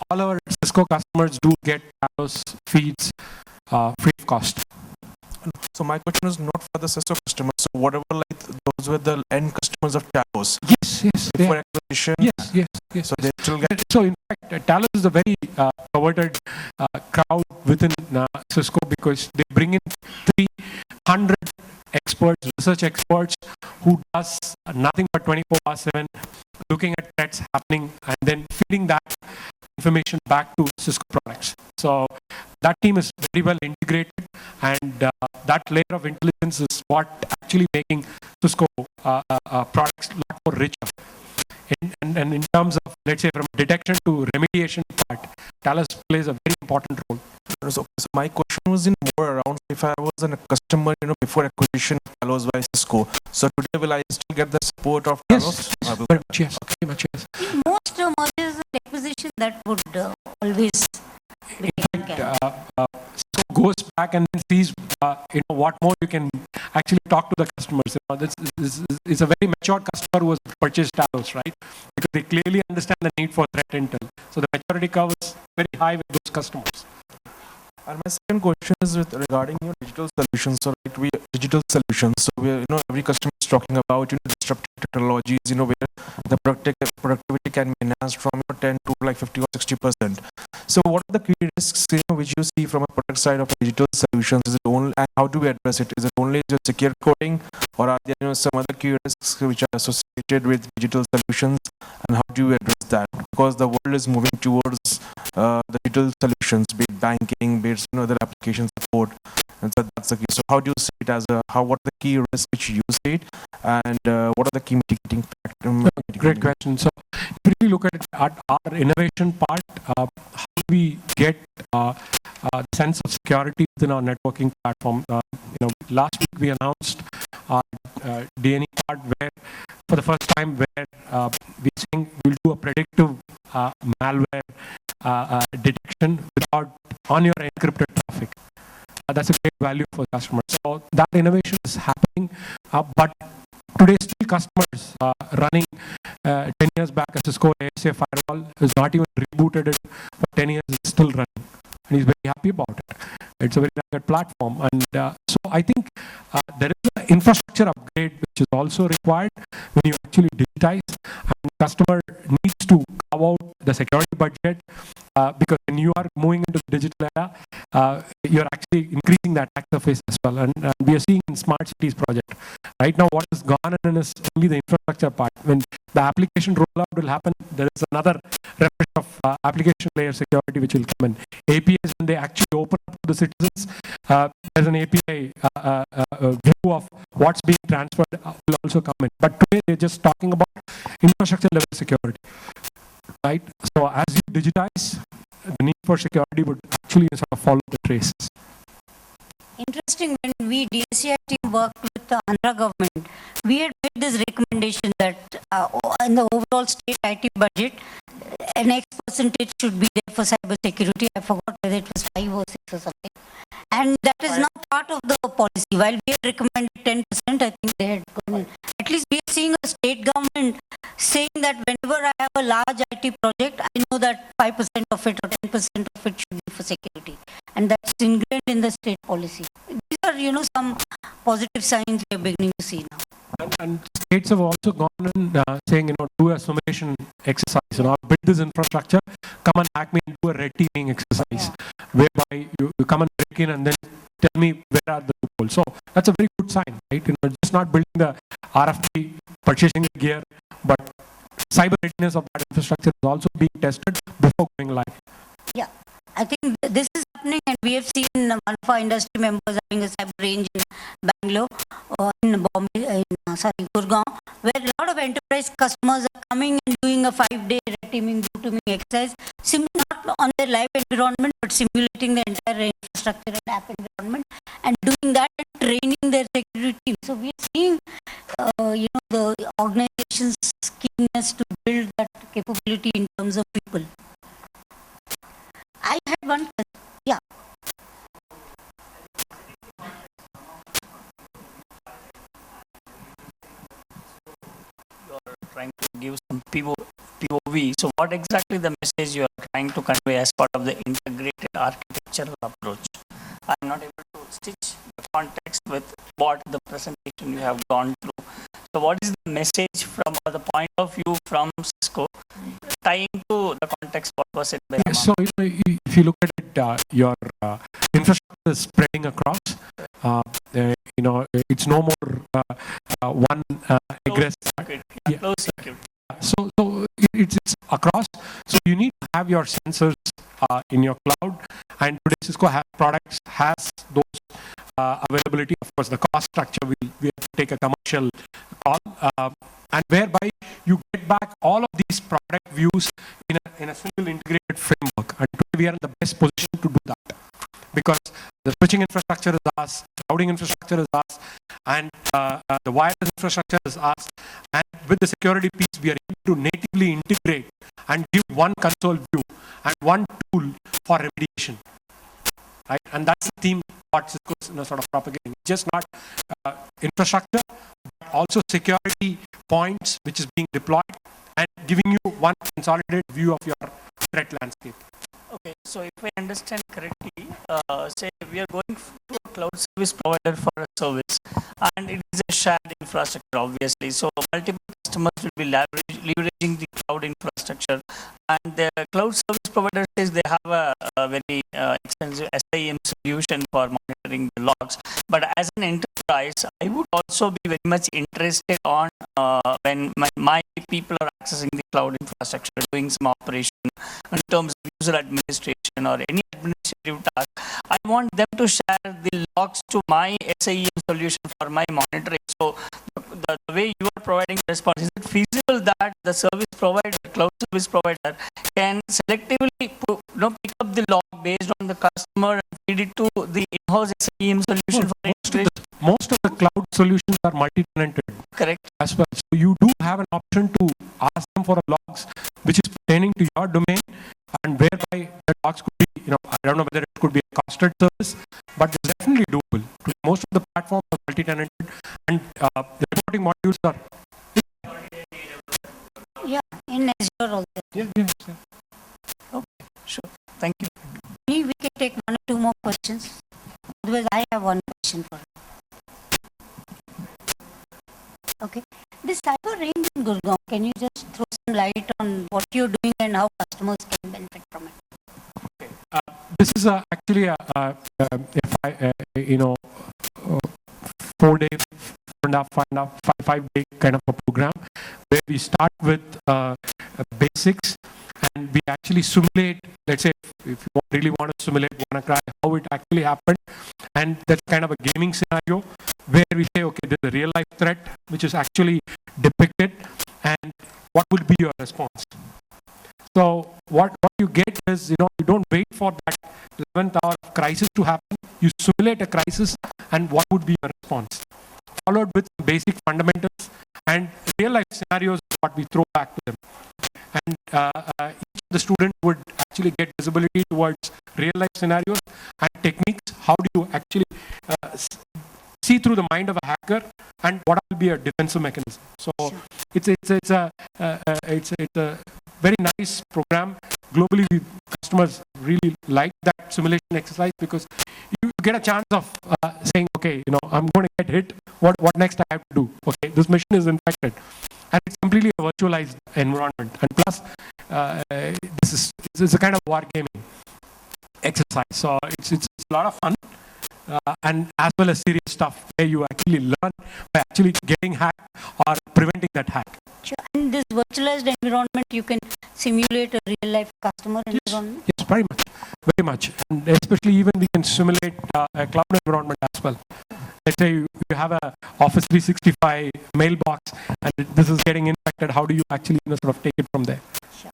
our Cisco customers do get Talos feeds free of cost. So my question is not for the Cisco customers. So whatever, like those were the end customers of Talos. Yes. For acquisition. Yes. So they still get. So in fact, Talos is a very coveted crowd within Cisco, because they bring in 300 experts, research experts, who does nothing but 24/7, looking at threats happening and then feeding that information back to Cisco products. So that team is very well integrated, and that layer of intelligence is what actually making Cisco products a lot more richer. And in terms of, let's say, from detection to remediation part, Talos plays a very important role. So my question was in more around, if I was a customer, before acquisition of Talos by Cisco, so today will I still get the support of Talos? Yes, very much yes. Very much yes. In most mergers and acquisitions, that would always be taken care of. Cisco goes back and then sees, what more you can actually talk to the customers. This is a very mature customer who has purchased Talos, right? Because they clearly understand the need for threat intel. So the maturity curve is very high with those customers. And my second question is regarding your digital solutions. So digital solutions. So every customer is talking about disruptive technologies, where the productivity can be enhanced from 10 to like 50 or 60%. So what are the key risks which you see from a product side of digital solutions? Is it only, and how do we address it? Is it only just secure coding, or are there some other key risks which are associated with digital solutions, and how do you address that? Because the world is moving towards the digital solutions, be it banking, be it other application support. And so that's the key. So how do you see it as what are the key risks which you see it, and what are the key mitigating factors? Great question. So if you really look at our innovation part, how do we get the sense of security within our networking platform? Last week we announced our DNA part, where for the first time, where we're saying we'll do a predictive malware detection on your encrypted traffic. That's a great value for customers. So that innovation is happening, but today still customers running 10 years back a Cisco ASA firewall is not even rebooted it for 10 years, it's still running. And he's very happy about it. It's a very rugged platform. And so I think there is an infrastructure upgrade which is also required when you actually digitize, and customer needs to carve out the security budget, because when you are moving into the digital era, you're actually increasing the attack surface as well. And we are seeing in Smart Cities project, right now what is gone in is only the infrastructure part. When the application rollout will happen, there is another refresh of application layer security which will come in. APIs, when they actually open up to the citizens, there's an API view of what's being transferred will also come in. But today they're just talking about infrastructure level security, right? So as you digitize, the need for security would actually sort of follow the traces. Interesting, when we DSCI team worked with the Andhra government, we had made this recommendation that in the overall state IT budget, an X percentage should be there for cyber security. I forgot whether it was 5 or 6 or something. And that is now part of the policy. While we had recommended 10%, I think they had gone. At least we are seeing a state government saying that whenever I have a large IT project, I know that 5% of it or 10% of it should be for security. And that's ingrained in the state policy. These are, some positive signs we are beginning to see now. And states have also gone and saying, do a simulation exercise, build this infrastructure, come and hack me and do a red teaming exercise, whereby you come and break in and then tell me where are the loopholes. So that's a very good sign, right? Just not building the RFP, purchasing the gear, but cyber readiness of that infrastructure is also being tested before going live. Yeah, I think this is happening, and we have seen one of our industry members having a cyber range in Bangalore or in Bombay, Gurgaon, where a lot of enterprise customers are coming and doing a 5-day red teaming, blue teaming exercise, not on their live environment, but simulating the entire infrastructure and app environment, and doing that and training their security team. So we are seeing, the organization's keenness to build that capability in terms of people. I had one question. Yeah. You're trying to give some POV. So what exactly the message you are trying to convey as part of the integrated architectural approach? I'm not able to stitch the context with what the presentation you have gone through. So what is the message from the point of view from Cisco, tying to the context what was said by Raman? So if you look at it, your infrastructure is spreading across. It's no more one egress. Closed circuit. So it's across. So you need to have your sensors in your cloud, and today Cisco products has those availability. Of course, the cost structure we have to take a commercial call, and whereby you get back all of these product views in a single integrated framework. And today we are in the best position to do that, because the switching infrastructure is ours, routing infrastructure is ours, and the wireless infrastructure is ours. And with the security piece, we are able to natively integrate and give one console view and one tool for remediation. Right? And that's the theme what Cisco is sort of propagating. Just not infrastructure, but also security points which is being deployed and giving you one consolidated view of your threat landscape. Okay, so if I understand correctly, say we are going to a cloud service provider for a service, and it is a shared infrastructure, obviously. So multiple customers will be leveraging the cloud infrastructure, and the cloud service provider says they have a very extensive SIEM solution for monitoring the logs. But as an enterprise, I would also be very much interested on when my people are accessing the cloud infrastructure, doing some operation in terms of user administration or any administrative task. I want them to share the logs to my SIEM solution for my monitoring. So the way you are providing the response, is it feasible that the service provider, cloud service provider, can selectively pick up the log based on the customer and feed it to the in-house SIEM solution for integration? Most of the cloud solutions are multi-tenanted. Correct. As well. So you do have an option to ask them for a logs which is pertaining to your domain, and whereby the logs could be, I don't know whether it could be a costed service, but it's definitely doable. Most of the platforms are multi-tenanted, and the reporting modules are. Yeah, in Azure also. Yeah. Okay, sure. Thank you. We can take one or two more questions. Otherwise, I have one question for you. Okay. This cyber range in Gurgaon, can you just throw some light on what you're doing and how customers can benefit from it? This is actually a 4-day, 5-day kind of a program where we start with basics, and we actually simulate. Let's say if you really want to simulate WannaCry, how it actually happened, and that's kind of a gaming scenario where we say, okay, there's a real life threat which is actually depicted, and what would be your response? So what you get is, you don't wait for that 11th hour of crisis to happen. You simulate a crisis, and what would be your response? Followed with basic fundamentals, and real life scenarios is what we throw back to them. And each of the students would actually get visibility towards real life scenarios and techniques. How do you actually see through the mind of a hacker, and what will be a defensive mechanism? So it's a very nice program. Globally, customers really like that simulation exercise because you get a chance of saying, okay, I'm going to get hit. What next I have to do? Okay, this machine is infected, and it's completely a virtualized environment. And plus, this is a kind of wargaming exercise. So it's a lot of fun. And as well as serious stuff where you actually learn by actually getting hacked or preventing that hack. Sure. In this virtualized environment, you can simulate a real-life customer environment? Yes, very much. And especially even we can simulate a cloud environment as well. Let's say you have a Office 365 mailbox, and this is getting infected. How do you actually sort of take it from there? Sure.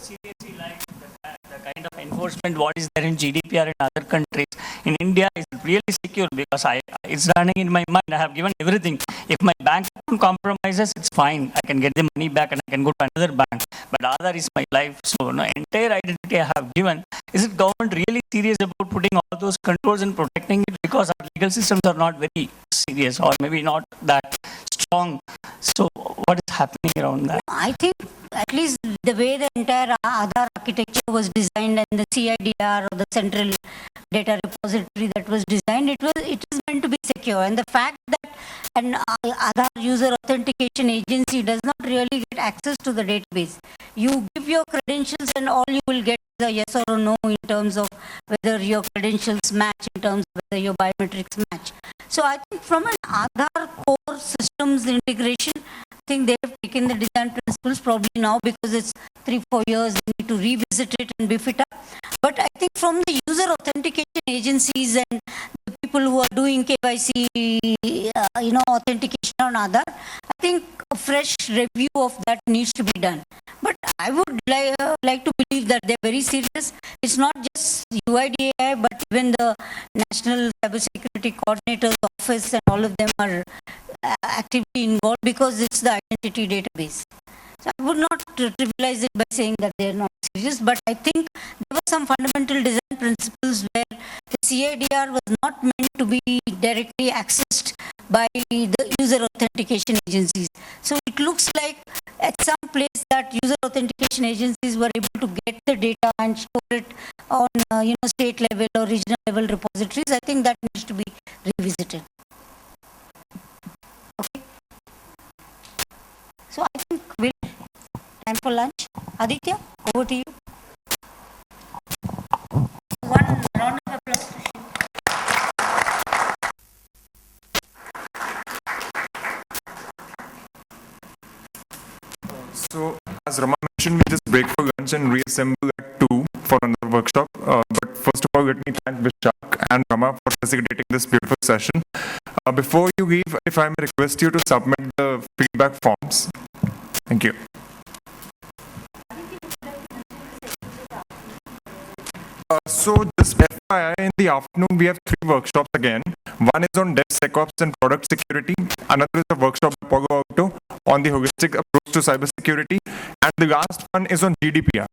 Seriously, like the kind of enforcement what is there in GDPR in other countries. In India, it's really secure because it's running in my mind. I have given everything. If my bank account compromises, it's fine. I can get the money back and I can go to another bank. But Aadhaar is my life. So entire identity I have given. Is it government really serious about putting all those controls and protecting it? Because our legal systems are not very serious, or maybe not that strong. So what is happening around that? I think at least the way the entire Aadhaar architecture was designed and the CIDR or the central data repository that was designed, it is meant to be secure. And the fact that an Aadhaar user authentication agency does not really get access to the database. You give your credentials and all you will get is a yes or a no in terms of whether your credentials match, in terms of whether your biometrics match. So I think from an Aadhaar core systems integration, I think they have taken the design principles probably now because it's 3-4 years, they need to revisit it and beef it up. But I think from the user authentication agencies and the people who are doing KYC, authentication on Aadhaar, I think a fresh review of that needs to be done. But I would like to believe that they're very serious. It's not just UIDAI, but even the National Cybersecurity Coordinator's Office and all of them are actively involved because it's the identity database. So I would not trivialize it by saying that they're not serious, but I think there were some fundamental design principles where the CIDR was not meant to be directly accessed by the user authentication agencies. So it looks like at some place that user authentication agencies were able to get the data and store it on state level or regional level repositories. I think that needs to be revisited. Okay. So I think we'll time for lunch. Aditya, over to you. One round of applause. So, as Rama mentioned, we just break for lunch and reassemble at 2 for another workshop. But first of all, let me thank Vishak and Rama for facilitating this beautiful session. Before you leave, if I may request you to submit the feedback forms. Thank you. So just FYI, in the afternoon, we have 3 workshops again. One is on DevSecOps and product security. Another is a workshop by Pogo Auto on the holistic approach to cybersecurity. And the last one is on GDPR.